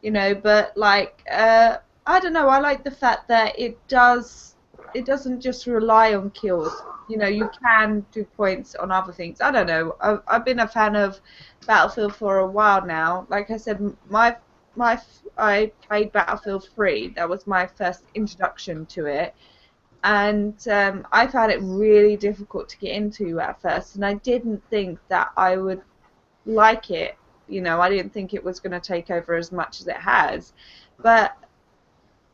but like I don't know, I like the fact that it does. it doesn't just rely on kills. You know, you can do points on other things. I don't know. I've been a fan of Battlefield for a while now. Like I said, I played Battlefield 3. That was my first introduction to it, and I found it really difficult to get into at first, and I didn't think that I would like it. You know, I didn't think it was going to take over as much as it has, but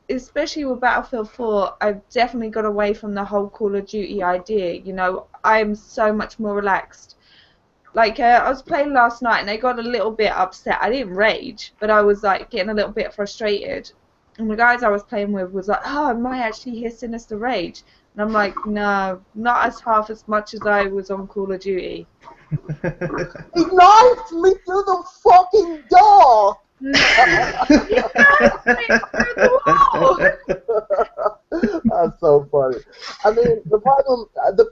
especially with Battlefield 4, I've definitely got away from the whole Call of Duty idea. You know, I'm so much more relaxed. Like, I was playing last night and I got a little bit upset. I didn't rage, but I was, like, getting a little bit frustrated. And the guys I was playing with was like, oh, I might actually hear Sinister rage. And I'm like, no, not as much as I was on Call of Duty. He knifed me through the fucking door! That's so funny. I mean, the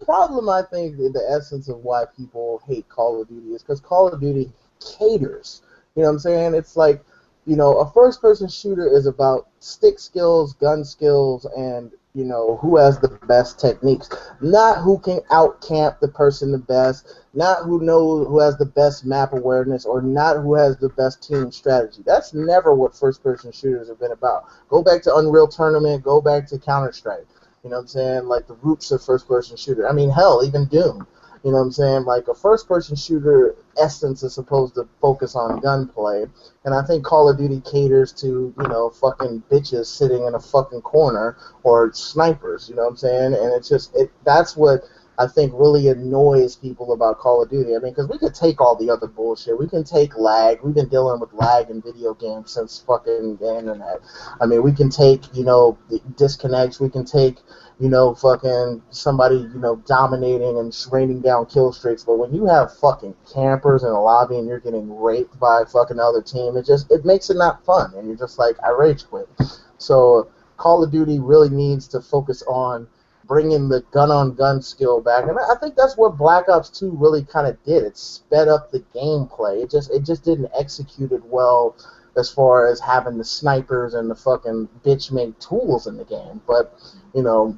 problem I think, in the essence of why people hate Call of Duty is because Call of Duty caters. You know what I'm saying? It's like, you know, a first-person shooter is about stick skills, gun skills, and, you know, who has the best techniques. Not who can out-camp the person the best, not who has the best map awareness, or not who has the best team strategy. That's never what first-person shooters have been about. Go back to Unreal Tournament, go back to Counter-Strike. You know what I'm saying? Like, the roots of first-person shooter. I mean, hell, even Doom. You know what I'm saying? Like, a first-person shooter essence is supposed to focus on gunplay, and I think Call of Duty caters to, you know, fucking bitches sitting in a fucking corner, or snipers, you know what I'm saying? And it's just, that's what I think really annoys people about Call of Duty. I mean, because we could take all the other bullshit. We can take lag. We've been dealing with lag in video games since fucking the internet. I mean, we can take, you know, the disconnects. We can take, you know, fucking somebody, you know, dominating and raining down kill streaks. But when you have fucking campers in a lobby and you're getting raped by a fucking other team, it makes it not fun. And you're just like, I rage quit. So Call of Duty really needs to focus on bringing the gun-on-gun skill back, and I think that's what Black Ops 2 really kind of did. It sped up the gameplay. It just didn't execute it well as far as having the snipers and the fucking bitch-made tools in the game. But, you know,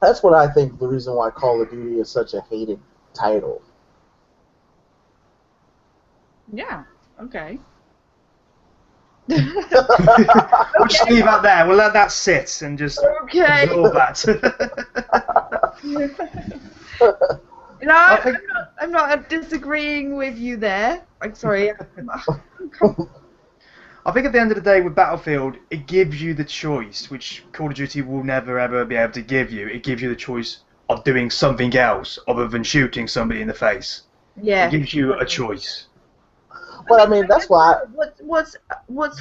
that's what I think the reason why Call of Duty is such a hated title. Yeah, okay. We'll just leave that there. We'll let that sit and just absorb that. You know, I'm not disagreeing with you there. I'm sorry. I think at the end of the day, with Battlefield, it gives you the choice, which Call of Duty will never ever be able to give you. It gives you the choice of doing something else other than shooting somebody in the face. Yeah. It gives you a choice. Well, I mean, that's why. What's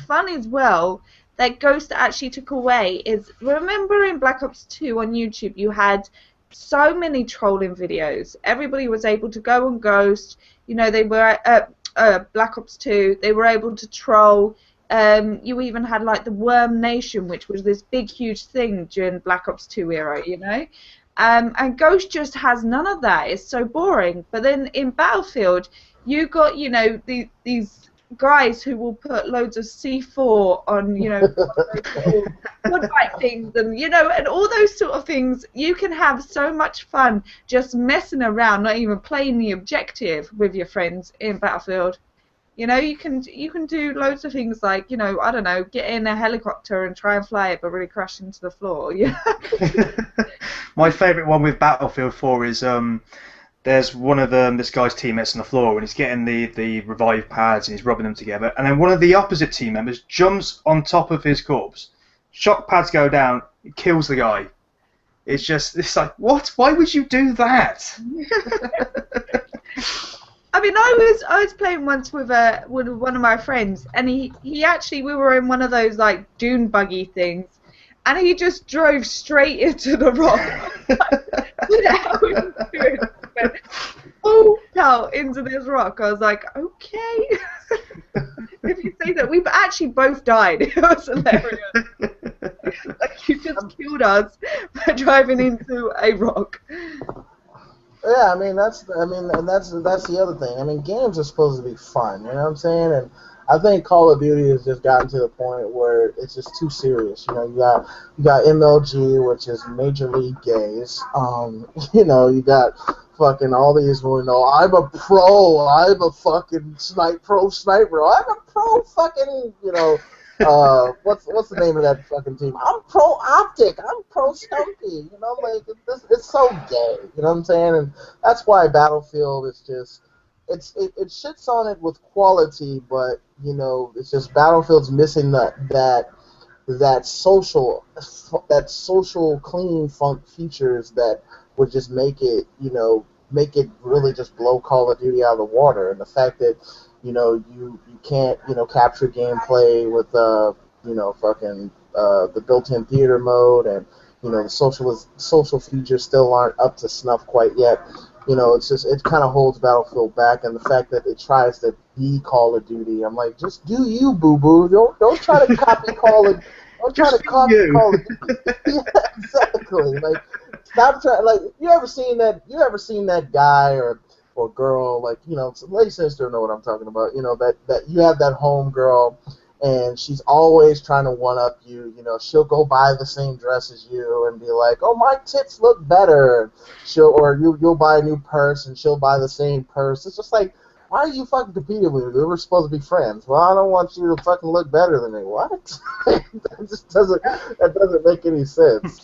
fun as well that Ghost actually took away is, remember in Black Ops 2 on YouTube you had so many trolling videos. Everybody was able to go on Ghost. You know, they were Black Ops 2. They were able to troll. You even had like the Worm Nation, which was this big, huge thing during Black Ops 2 era. You know. And Ghost just has none of that. It's so boring. But then in Battlefield, you got, you know, these guys who will put loads of C4 on, you know, wood fight things, and, you know, and all those sort of things. You can have so much fun just messing around, not even playing the objective with your friends in Battlefield. You know, you can do loads of things like, you know, I don't know, get in a helicopter and try and fly it, but really crash into the floor. Yeah. My favourite one with Battlefield 4 is there's one of this guy's teammates on the floor, and he's getting the revive pads and he's rubbing them together, and then one of the opposite team members jumps on top of his corpse. Shock pads go down, it kills the guy. It's like, what? Why would you do that? I mean, I was playing once with one of my friends, and he actually, we were in one of those like dune buggy things, and he just drove straight into the rock. Oh, out into this rock. I was like, okay. If you say that, we actually both died. It was hilarious. Like, you just killed us by driving into a rock. Yeah, and that's the other thing. I mean, games are supposed to be fun, you know what I'm saying? And I think Call of Duty has just gotten to the point where it's just too serious. You know, you got MLG, which is Major League Gays. You know, you got fucking all these. You know, I'm a pro. I'm a fucking pro sniper. I'm a pro fucking. You know. What's the name of that fucking team? I'm pro optic. I'm pro Stumpy. You know, like it's so gay. You know what I'm saying? And that's why Battlefield is just it shits on it with quality, but you know, it's just Battlefield's missing that social clean funk features that would just make it, you know, make it really just blow Call of Duty out of the water. And the fact that, you know, you can't, you know, capture gameplay with you know, fucking the built-in theater mode, and you know, the social features still aren't up to snuff quite yet. You know, it's just, it kind of holds Battlefield back, and the fact that it tries to be Call of Duty, I'm like, just do you, boo boo. Don't try to copy Call of. Don't try to copy Call of Duty. Yeah, exactly. Like, stop trying. Like, you ever seen that guy or girl, like, you know, Lady Sinister know what I'm talking about. You know, that you have that home girl, and she's always trying to one up you. You know, she'll go buy the same dress as you and be like, "Oh, my tits look better." You'll buy a new purse and she'll buy the same purse. It's just like, why are you fucking competing with me? We were supposed to be friends. Well, I don't want you to fucking look better than me. What? That doesn't make any sense.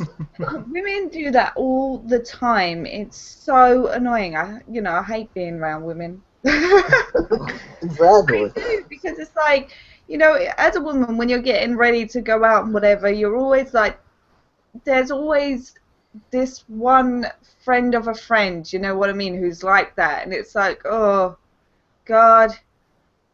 Women do that all the time. It's so annoying. I hate being around women. Exactly. I do, because it's like, you know, as a woman, when you're getting ready to go out and whatever, you're always like, there's always this one friend of a friend, you know what I mean, who's like that, and it's like, oh, God.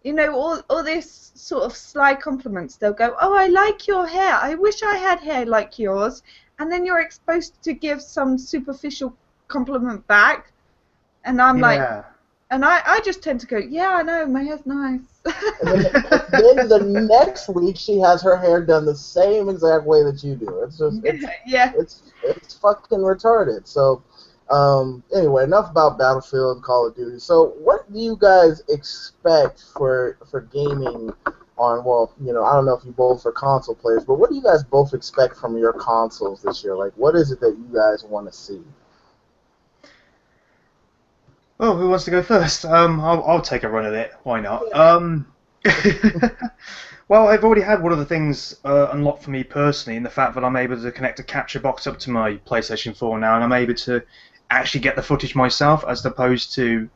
You know, all this sort of sly compliments. They'll go, oh, I like your hair. I wish I had hair like yours. And then you're exposed to give some superficial compliment back. And I'm like, and I just tend to go, yeah, I know, my hair's nice. Then the next week she has her hair done the same exact way that you do. It's just, it's fucking retarded. So, anyway, enough about Battlefield and Call of Duty. So, what do you guys expect for gaming on? Well, you know, I don't know if you both are console players, but what do you guys both expect from your consoles this year? Like, what is it that you guys want to see? Oh, who wants to go first? I'll take a run at it. Why not? Well, I've already had one of the things unlocked for me personally, in the fact that I'm able to connect a capture box up to my PlayStation 4 now, and I'm able to actually get the footage myself, as opposed to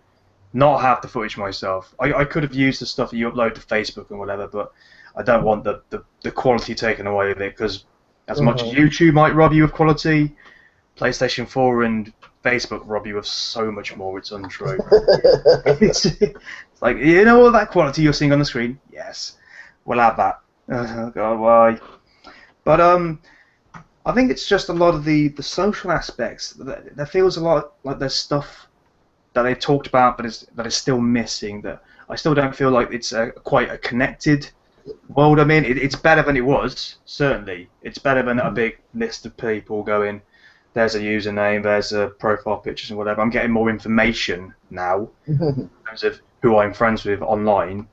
not have the footage myself. I could have used the stuff that you upload to Facebook and whatever, but I don't want the quality taken away with it, because as much as YouTube might rob you of quality, PlayStation 4 and Facebook rob you of so much more. It's untrue. It's like, you know, all that quality you're seeing on the screen? Yes, we'll have that. Oh God, why? But I think it's just a lot of the social aspects. There feels a lot like there's stuff that they've talked about, but that is still missing. That I still don't feel like it's quite a connected world. I mean, it's better than it was. Certainly, it's better than a big list of people going, there's a username, there's a profile pictures and whatever. I'm getting more information now in terms of who I'm friends with online.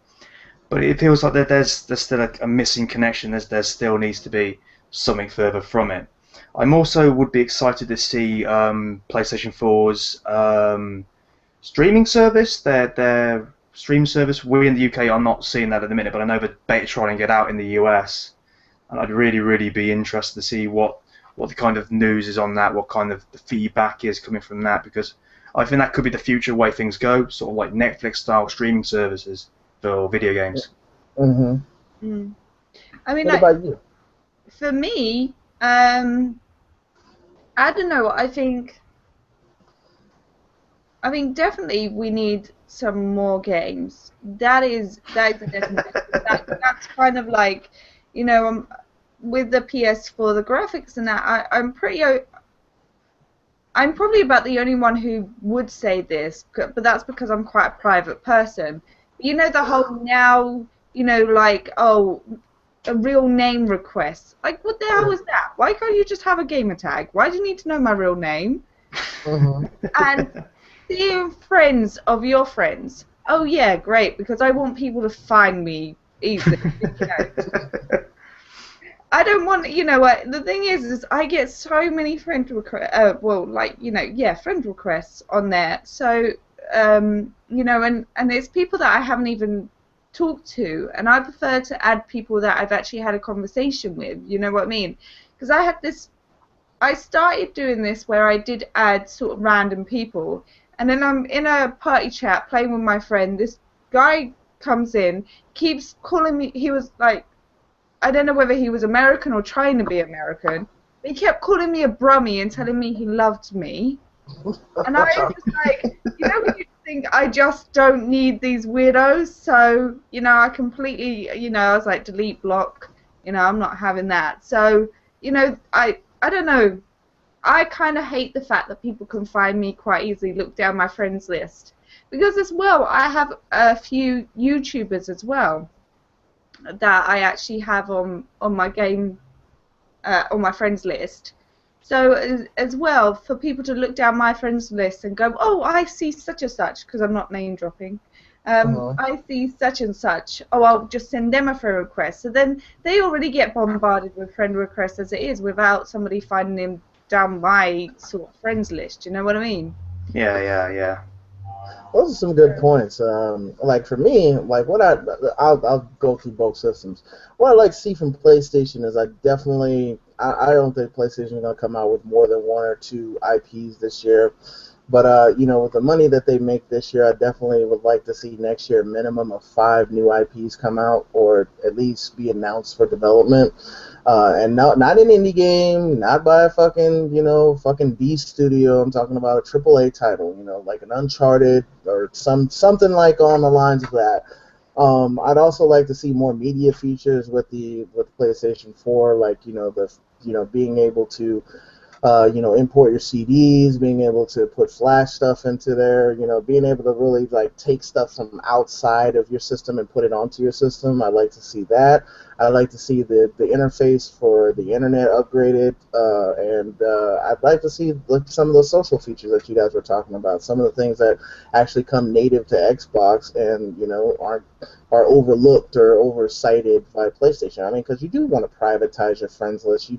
But it feels like there's still a missing connection. There still needs to be something further from it. I'm also would be excited to see PlayStation 4's streaming service. Their stream service. We in the UK are not seeing that at the minute, but I know they're beta trying to get out in the US, and I'd really be interested to see what the kind of news is on that, what kind of the feedback is coming from that, because I think that could be the future way things go, sort of like Netflix-style streaming services for video games. I mean, what about you? For me, I don't know. I think definitely we need some more games. That is a definite. That's kind of like, you know, with the PS4, the graphics and that, I'm probably about the only one who would say this, but that's because I'm quite a private person. You know, the whole now, you know, like, oh, a real name request. Like, what the hell is that? Why can't you just have a gamer tag? Why do you need to know my real name? And seeing friends of your friends. Oh yeah, great, because I want people to find me easy. You know. I don't want, you know what, the thing is I get so many friend requests, well, like, you know, yeah, friend requests on there. So, you know, and it's people that I haven't even talked to, and I prefer to add people that I've actually had a conversation with, you know what I mean? Because I started doing this where I did add sort of random people, and then I'm in a party chat playing with my friend. This guy comes in, keeps calling me, he was like, I don't know whether he was American or trying to be American, but he kept calling me a brummie and telling me he loved me. And I was just like, you know, when you think I just don't need these weirdos, so, you know, I completely, you know, I was like, delete, block, you know, I'm not having that. So, you know, I don't know, I kind of hate the fact that people can find me quite easily, look down my friends list. Because as well, I have a few YouTubers as well that I actually have on my game, on my friends list. So as well, for people to look down my friends list and go, oh, I see such and such, because I'm not name dropping. I see such and such. Oh, I'll just send them a friend request. So then they already get bombarded with friend requests as it is, without somebody finding them down my sort of friends list. You know what I mean? Yeah. Those are some good points. Like for me, like I'll go through both systems. What I like to see from PlayStation is I don't think PlayStation is gonna come out with more than one or two IPs this year. But you know, with the money that they make this year, I definitely would like to see next year a minimum of 5 new IPs come out, or at least be announced for development. And not an indie game, not by a fucking B studio. I'm talking about a AAA title, you know, like an Uncharted or something like on the lines of that. I'd also like to see more media features with PlayStation 4, like being able to import your CDs, being able to put flash stuff into there, being able to really like take stuff from outside of your system and put it onto your system. I'd like to see that. I'd like to see the interface for the internet upgraded, and I'd like to see some of those social features that you guys were talking about. Some of the things that actually come native to Xbox and are overlooked or oversighted by PlayStation. I mean, because you do want to privatize your friends list. You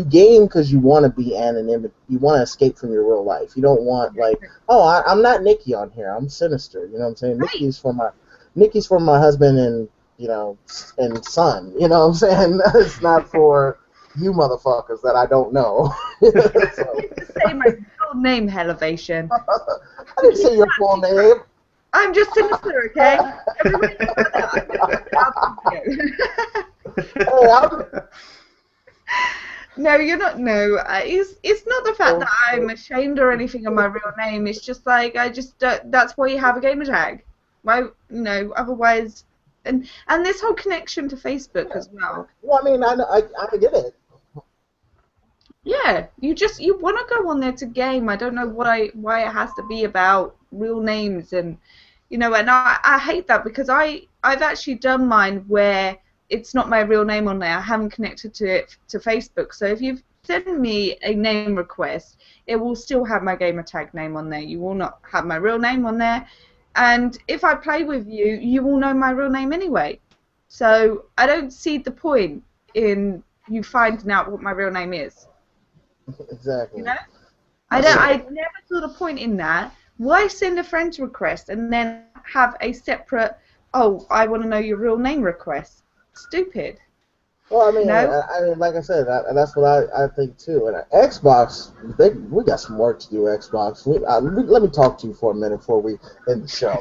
game because you want to be anonymity. You want to escape from your real life. You don't want I'm not Nikki on here. I'm Sinister. You know what I'm saying? Right. Nikki's for my husband and and son. You know what I'm saying? It's not for you motherfuckers that I don't know. So. I didn't say my full name, Elevation. I didn't say your full name. I'm just Sinister, okay? Everybody knows that. Hey, No, you're not. No, it's not the fact that I'm ashamed or anything of my real name. It's just like I just don't, that's why you have a gamer tag. Why, otherwise, and this whole connection to Facebook as well. Well, I mean, I get it. Yeah, you want to go on there to game. I don't know why it has to be about real names and and I hate that because I've actually done mine where it's not my real name on there. I haven't connected to it to Facebook. So if you send me a name request, it will still have my gamer tag name on there. You will not have my real name on there. And if I play with you, you will know my real name anyway. So I don't see the point in you finding out what my real name is. Exactly. I never saw the point in that. Why send a friend's request and then have a separate, oh, I want to know your real name request? Stupid. Well, I mean, like I said, that's what I think too. And Xbox, we got some work to do. Xbox. Let me talk to you for a minute before we end the show.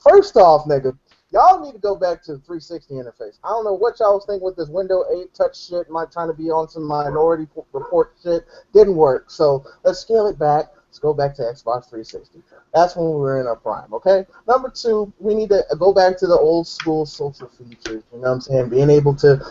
First off, nigga, y'all need to go back to the 360 interface. I don't know what y'all was thinking with this Windows 8 touch shit. Trying to be on some Minority Report shit. Didn't work. So let's scale it back. Let's go back to Xbox 360. That's when we were in our prime, okay? Number 2, we need to go back to the old school social features, you know what I'm saying? Being able to,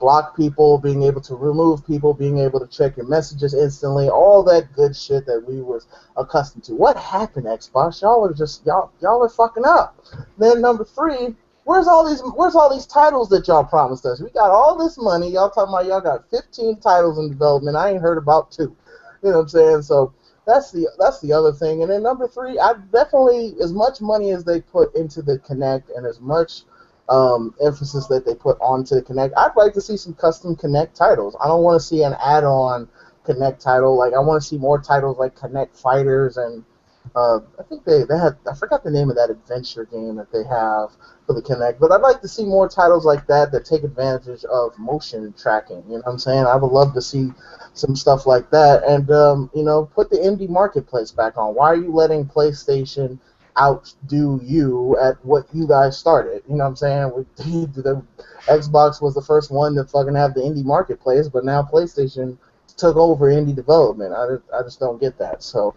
block people, being able to remove people, being able to check your messages instantly, all that good shit that we was accustomed to. What happened, Xbox? Y'all are fucking up. Then number 3, where's all these titles that y'all promised us? We got all this money. Y'all talking about y'all got 15 titles in development. I ain't heard about 2. You know what I'm saying? So that's the other thing. And then number three, I definitely, as much money as they put into the Kinect and as much emphasis that they put onto the Kinect, I'd like to see some custom Kinect titles. I don't want to see an add-on Kinect title. Like, I want to see more titles like Kinect Fighters and I think they had, I forgot the name of that adventure game that they have for the Kinect, but I'd like to see more titles like that that take advantage of motion tracking. You know what I'm saying? I would love to see some stuff like that, and you know, put the indie marketplace back on. Why are you letting PlayStation outdo you at what you guys started? You know what I'm saying? The Xbox was the first one to fucking have the indie marketplace, but now PlayStation took over indie development. I just don't get that. So,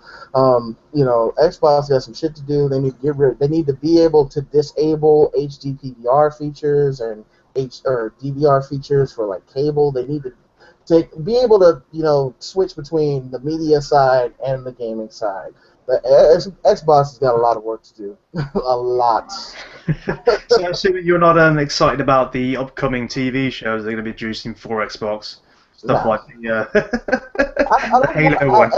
you know, Xbox got some shit to do. They need to get rid. They need to be able to disable HD PVR features and DVR features for like cable. They need to be able to, you know, switch between the media side and the gaming side. The Xbox has got a lot of work to do. A lot. So I assume you're not excited about the upcoming TV shows they're going to be producing for Xbox. Stuff like the Halo one.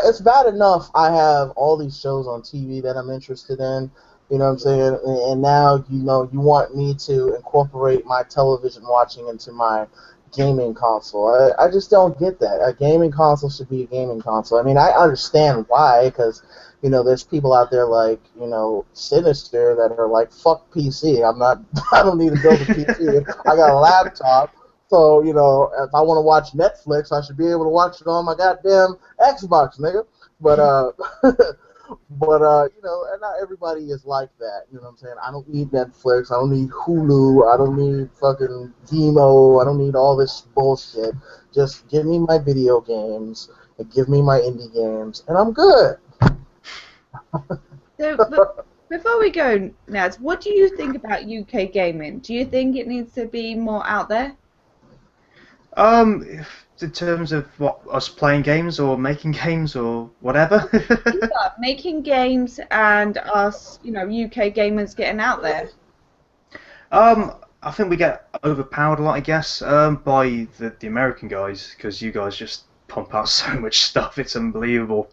It's bad enough I have all these shows on TV that I'm interested in, you know what I'm saying? And now, you know, you want me to incorporate my television watching into my gaming console. I just don't get that. A gaming console should be a gaming console. I mean, I understand why, because, you know, there's people out there like, you know, Sinister that are like, fuck PC. I don't need to build a PC. I got a laptop. So, you know, if I want to watch Netflix, I should be able to watch it on my goddamn Xbox, nigga. But, you know, and not everybody is like that. You know what I'm saying? I don't need Netflix. I don't need Hulu. I don't need fucking Vimeo. I don't need all this bullshit. Just give me my video games and give me my indie games, and I'm good. So, before we go, Naz, what do you think about UK gaming? Do you think it needs to be more out there? In terms of what, us playing games or making games or whatever? Yeah, making games and us, you know, UK gamers getting out there. I think we get overpowered a lot, I guess, by the American guys, because you guys just pump out so much stuff, it's unbelievable.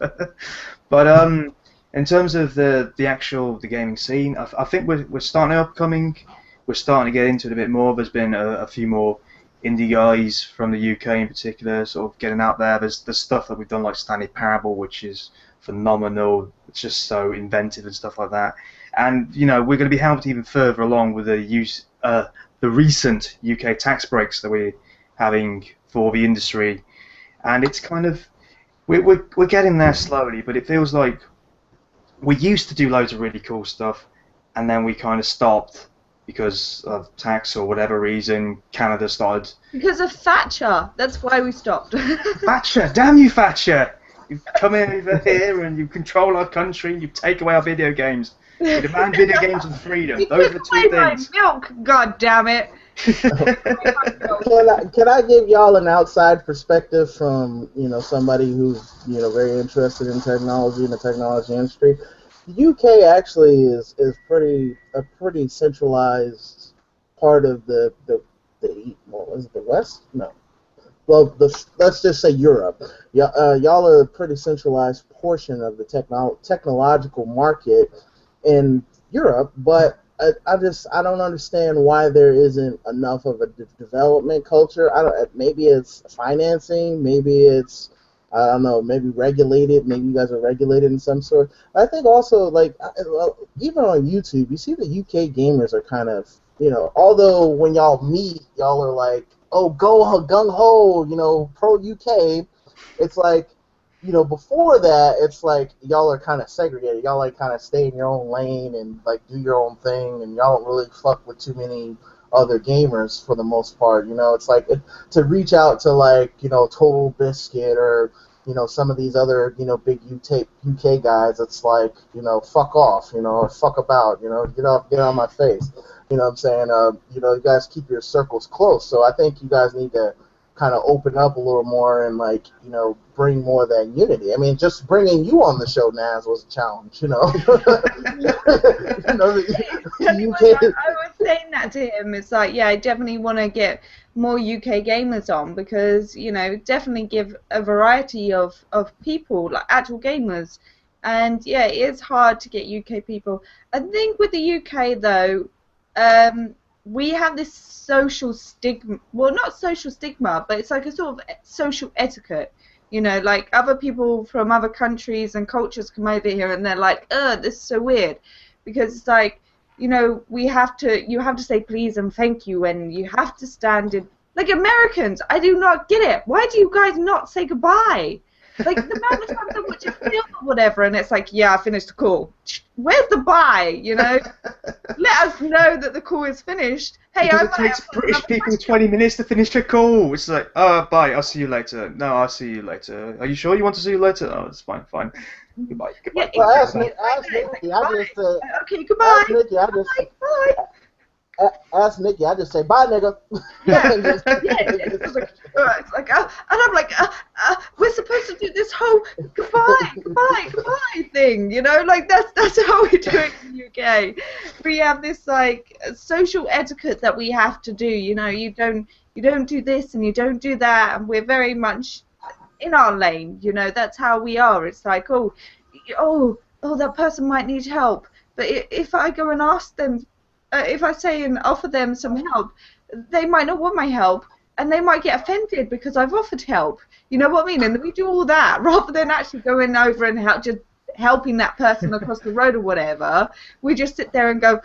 But in terms of the gaming scene, I think we're starting upcoming. We're starting to get into it a bit more. There's been a few more indie guys from the UK in particular sort of getting out there. There's stuff that we've done like Stanley Parable, which is phenomenal. It's just so inventive and stuff like that. And you know, we're going to be helped even further along with the recent UK tax breaks that we're having for the industry. And it's kind of we're getting there slowly, but it feels like we used to do loads of really cool stuff, and then we kind of stopped. Because of tax or whatever reason, Canada started. Because of Thatcher. That's why we stopped. Thatcher! Damn you, Thatcher! You come in over here and you control our country and you take away our video games. You demand video games and freedom. Those are the two things. My milk, god damn it! Can I give y'all an outside perspective from, you know, somebody who's, you know, very interested in technology and the technology industry? The UK actually is a pretty centralized part of the well, is it the West? No. Well, let's just say Europe. Y'all are a pretty centralized portion of the technological market in Europe, but I don't understand why there isn't enough of a development culture. Maybe it's financing, maybe it's, I don't know, maybe regulated. Maybe you guys are regulated in some sort. I think also, like, even on YouTube, you see the UK gamers are kind of, you know, although when y'all meet, y'all are like, oh, go gung-ho, you know, pro UK. It's like, you know, before that, it's like y'all are kind of segregated. Y'all, like, kind of stay in your own lane and, like, do your own thing, and y'all don't really fuck with too many other gamers for the most part. You know, it's like to reach out to, like, you know, Total Biscuit or, you know, some of these other, you know, big UK guys, it's like, you know, fuck off, you know, or fuck about, you know, get on my face. You know what I'm saying? You know, you guys keep your circles close. So I think you guys need to kind of open up a little more and, like, you know, bring more of that unity. I mean, just bringing you on the show, Naz, was a challenge, you know. You know, I was saying that to him, it's like, yeah, I definitely want to get more UK gamers on because, you know, definitely give a variety of people, like actual gamers. And yeah, it is hard to get UK people. I think with the UK though, we have this social stigma, well, not social stigma, but it's like a sort of social etiquette. You know, like other people from other countries and cultures come over here and they're like, ugh, this is so weird. Because it's like, you know, you have to say please and thank you, and you have to stand in, like Americans, I do not get it. Why do you guys not say goodbye? Like the amount of times I watch a film or whatever, and it's like, yeah, I finished the call. Where's the bye? You know, let us know that the call is finished. Hey, Because I it want to takes have British another people question. 20 minutes to finish the call. It's like, oh, bye, I'll see you later. No, I'll see you later. Are you sure you want to see you later? Oh, it's fine, fine. Goodbye, Yeah, goodbye, Well, goodbye, ask goodbye. Nick, exactly like ask that. It's like Nikki. I goodbye. just say, Okay, goodbye. ask Nikki. I just Bye. Bye. ask Nikki. I just say bye, nigga. Yeah, And just- yeah. It's like, and I'm like, we're supposed to do this whole goodbye thing, you know, like that's how we do it in the UK. We have this like social etiquette that we have to do, you know. You don't do this and you don't do that, and we're very much in our lane, you know. That's how we are. It's like, oh, that person might need help, but if I go and ask them, if I say and offer them some help, they might not want my help, and they might get offended because I've offered help. You know what I mean? And we do all that rather than actually going over and just helping that person across the road or whatever. We just sit there and go,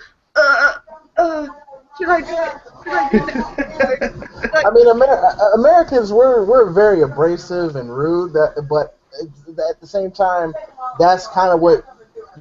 should I do it? Should I do it? Like, I mean, Americans we're very abrasive and rude. But at the same time, that's kind of what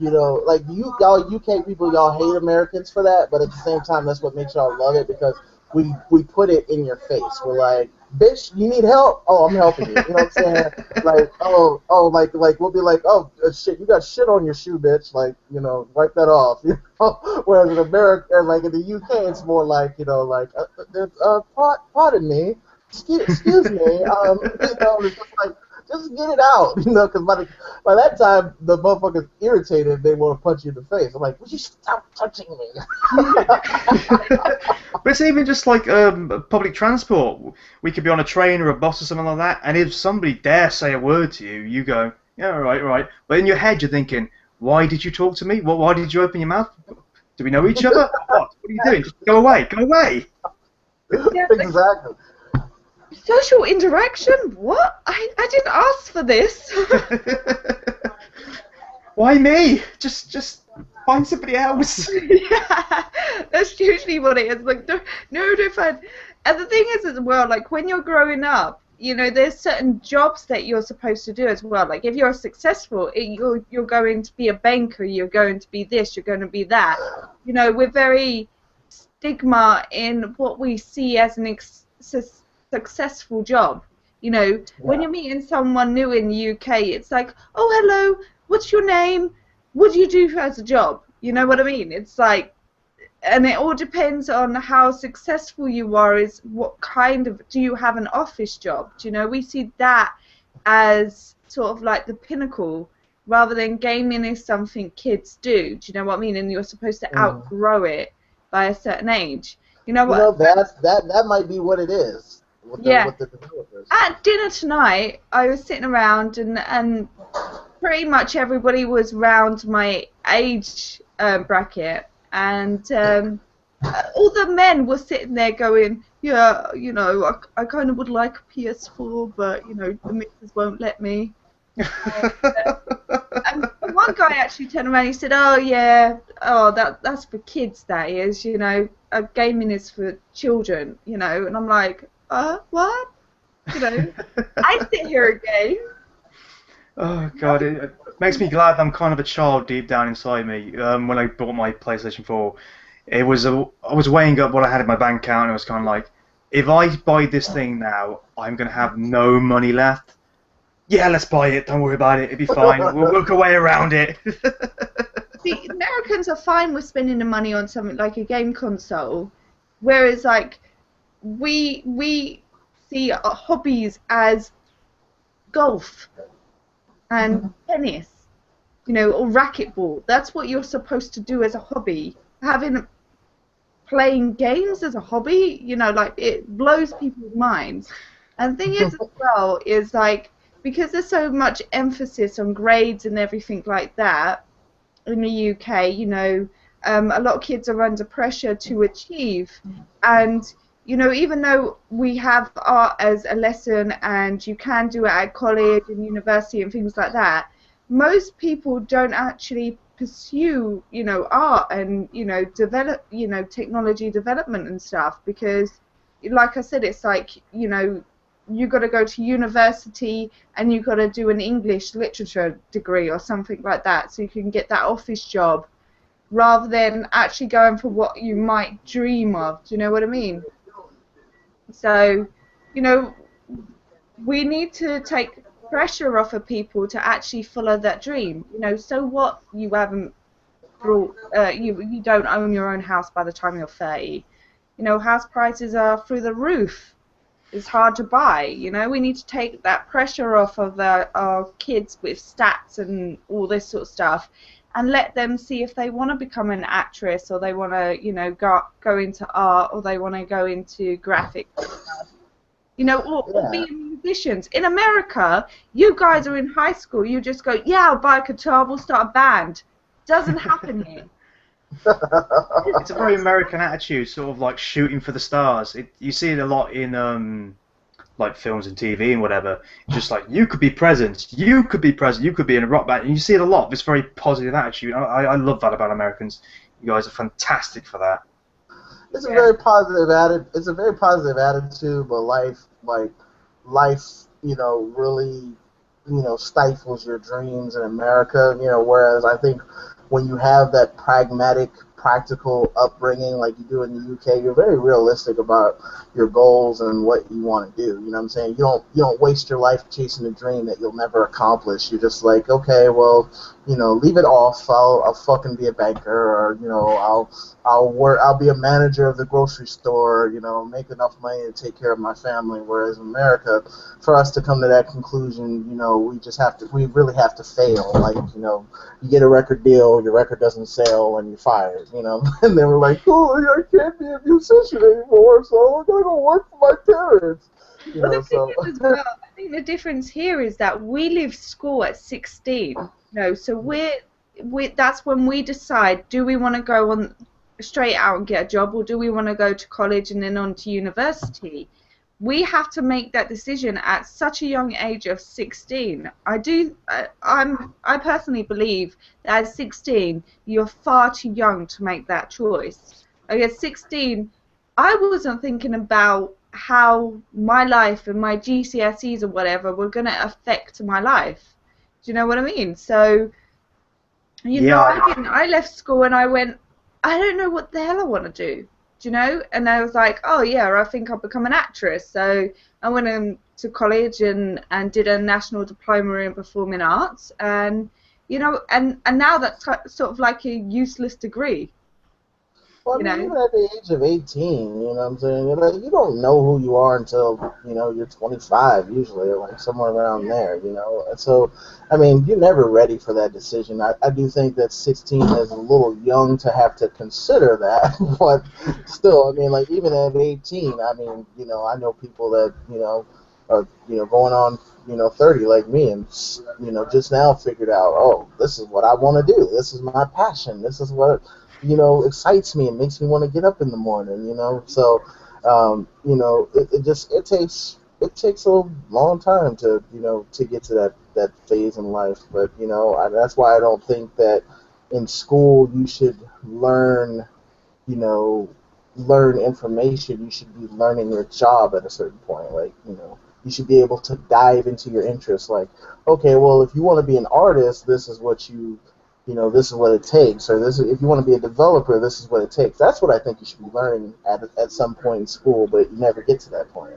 like y'all UK people, y'all hate Americans for that. But at the same time, that's what makes y'all love it because we put it in your face. We're like, bitch, you need help? Oh, I'm helping you. You know what I'm saying? Like, like we'll be like, oh shit, you got shit on your shoe, bitch. Like, wipe that off. You know? Whereas in America, like in the UK, it's more like, like, pardon me, excuse me, it's just like. Just get it out, because by that time, the motherfucker's irritated, they want to punch you in the face. I'm like, would you stop touching me? But it's even just like public transport. We could be on a train or a bus or something like that, and if somebody dare say a word to you, you go, yeah, all right, all right. But in your head, you're thinking, why did you talk to me? Why did you open your mouth? Do we know each other? What are you doing? Just go away, go away. yeah, Exactly. social interaction? What? I didn't ask for this. Why me? Just find somebody else. Yeah, that's usually what it is. Like, no, fun. And the thing is, as well, like when you're growing up, there's certain jobs that you're supposed to do as well. Like if you're successful, you're going to be a banker, you're going to be this, you're going to be that. We're very stigma in what we see as an successful job. When you're meeting someone new in the UK, it's like, oh, hello, what's your name? What do you do as a job? You know what I mean? It's like, and it all depends on how successful you are, is what kind of, do you have an office job? We see that as sort of like the pinnacle, rather than gaming is something kids do. Do you know what I mean? And you're supposed to outgrow it by a certain age. You know what? That might be what it is with the developers. At dinner tonight, I was sitting around and pretty much everybody was round my age bracket, and all the men were sitting there going, yeah, I kind of would like a PS4, but the missus won't let me. And one guy actually turned around and he said, oh yeah, that's for kids, that is, gaming is for children, and I'm like, what? I sit here again. Oh God, it makes me glad I'm kind of a child deep down inside me. When I bought my PlayStation 4, I was weighing up what I had in my bank account, and it was kind of like, if I buy this thing now, I'm gonna have no money left. Yeah, let's buy it. Don't worry about it. It'll be fine. We'll work our way around it. The Americans are fine with spending the money on something like a game console, whereas like we see hobbies as golf and tennis, or racquetball. That's what you're supposed to do as a hobby. Having playing games as a hobby. You know, like it blows people's minds. And the thing is as well is like because there's so much emphasis on grades and everything like that in the UK, you know, a lot of kids are under pressure to achieve. And, you know, even though we have art as a lesson and you can do it at college and university and things like that, most people don't actually pursue, you know, art and, you know, develop, you know, technology development and stuff because, like I said, it's like, you know, you got to go to university and you got to do an English literature degree or something like that so you can get that office job rather than actually going for what you might dream of. Do you know what I mean? So, you know, we need to take pressure off of people to actually follow that dream. You know, so what you haven't brought, you don't own your own house by the time you're 30. You know, house prices are through the roof. It's hard to buy, you know. We need to take that pressure off of our kids with stats and all this sort of stuff and let them see if they want to become an actress or they want to, you know, go into art or they want to go into graphics, you know, or be musicians. In America, you guys are in high school, you just go, yeah, I'll buy a guitar, we'll start a band. Doesn't happen here. It's a very American attitude, sort of like shooting for the stars. You see it a lot in like films and TV and whatever. Just like you could be president, you could be president, you could be in a rock band, and you see it a lot. This very positive attitude. I love that about Americans. You guys are fantastic for that. It's a very positive It's a very positive attitude, but life, you know, really, you know, stifles your dreams in America. You know, whereas I think when you have that pragmatic, practical upbringing like you do in the UK, you're very realistic about your goals and what you want to do. You know what I'm saying? You don't waste your life chasing a dream that you'll never accomplish. You're just like, okay, well, you know, leave it off. I'll fucking be a banker, or you know, I'll be a manager of the grocery store. You know, make enough money to take care of my family. Whereas in America, for us to come to that conclusion, you know, we really have to fail. Like, you know, you get a record deal, your record doesn't sell, and you're fired. You know, and they were like, oh, I can't be a musician anymore, so I'm gonna go work for my parents. You know, so. As well, I think the difference here is that we leave school at 16. No, so that's when we decide, do we want to go on straight out and get a job, or do we want to go to college and then on to university? We have to make that decision at such a young age of 16. I personally believe that at 16 you're far too young to make that choice. Like at 16, I wasn't thinking about how my life and my GCSEs or whatever were going to affect my life. Do you know what I mean? So, you know, I left school and I went, I don't know what the hell I want to do. Do you know? And I was like, oh yeah, I think I'll become an actress. So I went to college and did a national diploma in performing arts, and you know, and now that's sort of like a useless degree. Well, I mean, even at the age of 18, you know what I'm saying? You don't know who you are until, you know, you're 25 usually, or like somewhere around there, you know? And so, I mean, you're never ready for that decision. I do think that 16 is a little young to have to consider that, but still, I mean, like, even at 18, I mean, you know, I know people that, you know, are, you know, going on, you know, 30 like me, and, you know, just now figured out, oh, this is what I want to do. This is my passion. This is what, you know, excites me and makes me want to get up in the morning, you know. So, you know, it takes a long time to, you know, to get to that phase in life. But, you know, that's why I don't think that in school you should learn, you know, learn information. You should be learning your job at a certain point. Like, you know, you should be able to dive into your interests. Like, okay, well, if you want to be an artist, this is what you know, this is what it takes, or if you want to be a developer, this is what it takes. That's what I think you should be learning at some point in school, but you never get to that point.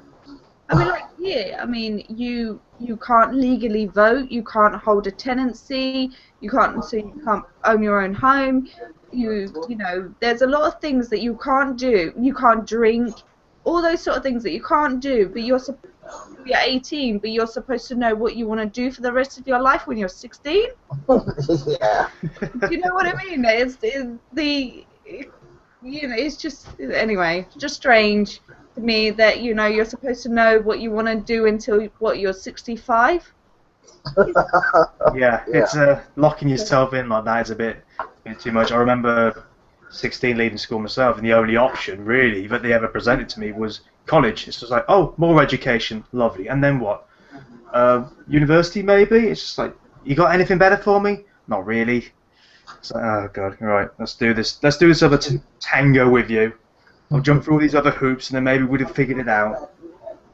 I mean, like, yeah, I mean, you can't legally vote, you can't hold a tenancy, you can't own your own home, you know, there's a lot of things that you can't do. You can't drink, all those sort of things that you can't do, but you're 18, but you're supposed to know what you want to do for the rest of your life when you're 16. Yeah. Do you know what I mean? you know, it's just anyway, just strange to me that you're supposed to know what you want to do until what you're 65. Yeah, Yeah. it's locking yourself in like that is a bit too much. I remember 16 leaving school myself, and the only option really that they ever presented to me was college. It's just like, oh, more education, lovely, and then what? University maybe? It's just like, you got anything better for me? Not really. It's like, oh god, right, let's do this. Let's do this other tango with you. I'll jump through all these other hoops, and then maybe we'd have figured it out.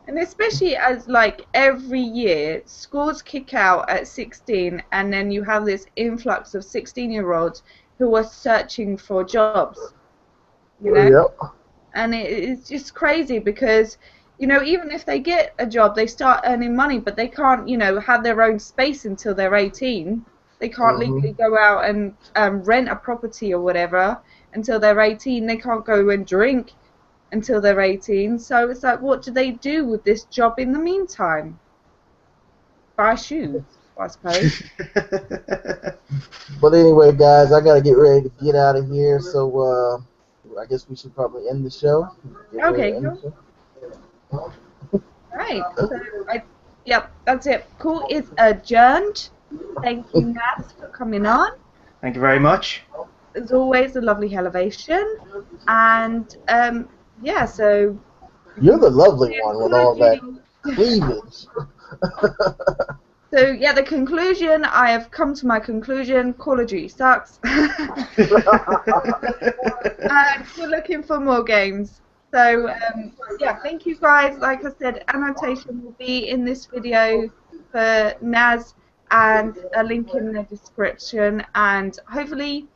And especially as like every year schools kick out at 16, and then you have this influx of 16-year-olds who are searching for jobs, Yep. and it's just crazy because even if they get a job, they start earning money, but they can't have their own space until they're 18. They can't legally go out and rent a property or whatever until they're 18. They can't go and drink until they're 18. So it's like, what do they do with this job in the meantime? Buy shoes, I suppose. But anyway, guys, I gotta get ready to get out of here. So I guess we should probably end the show. Okay, cool. Right. So yep, that's it. Cool. It's adjourned. Thank you, Naz, for coming on. Thank you very much. As always, a lovely elevation. And yeah, so You're the lovely one with all that cleavage. So yeah, the conclusion, I have come to my conclusion, Call of Duty sucks. And we're looking for more games. So yeah, thank you guys. Like I said, annotation will be in this video for Naz and a link in the description, and hopefully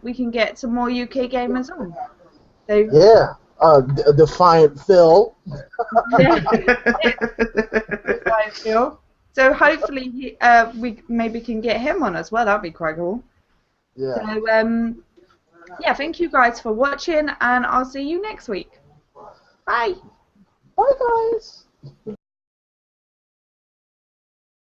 we can get some more UK gamers on. So Yeah. Defiant Phil. Phil. So hopefully we maybe can get him on as well. That'd be quite cool. Yeah. So yeah, thank you guys for watching, and I'll see you next week. Bye. Bye, guys.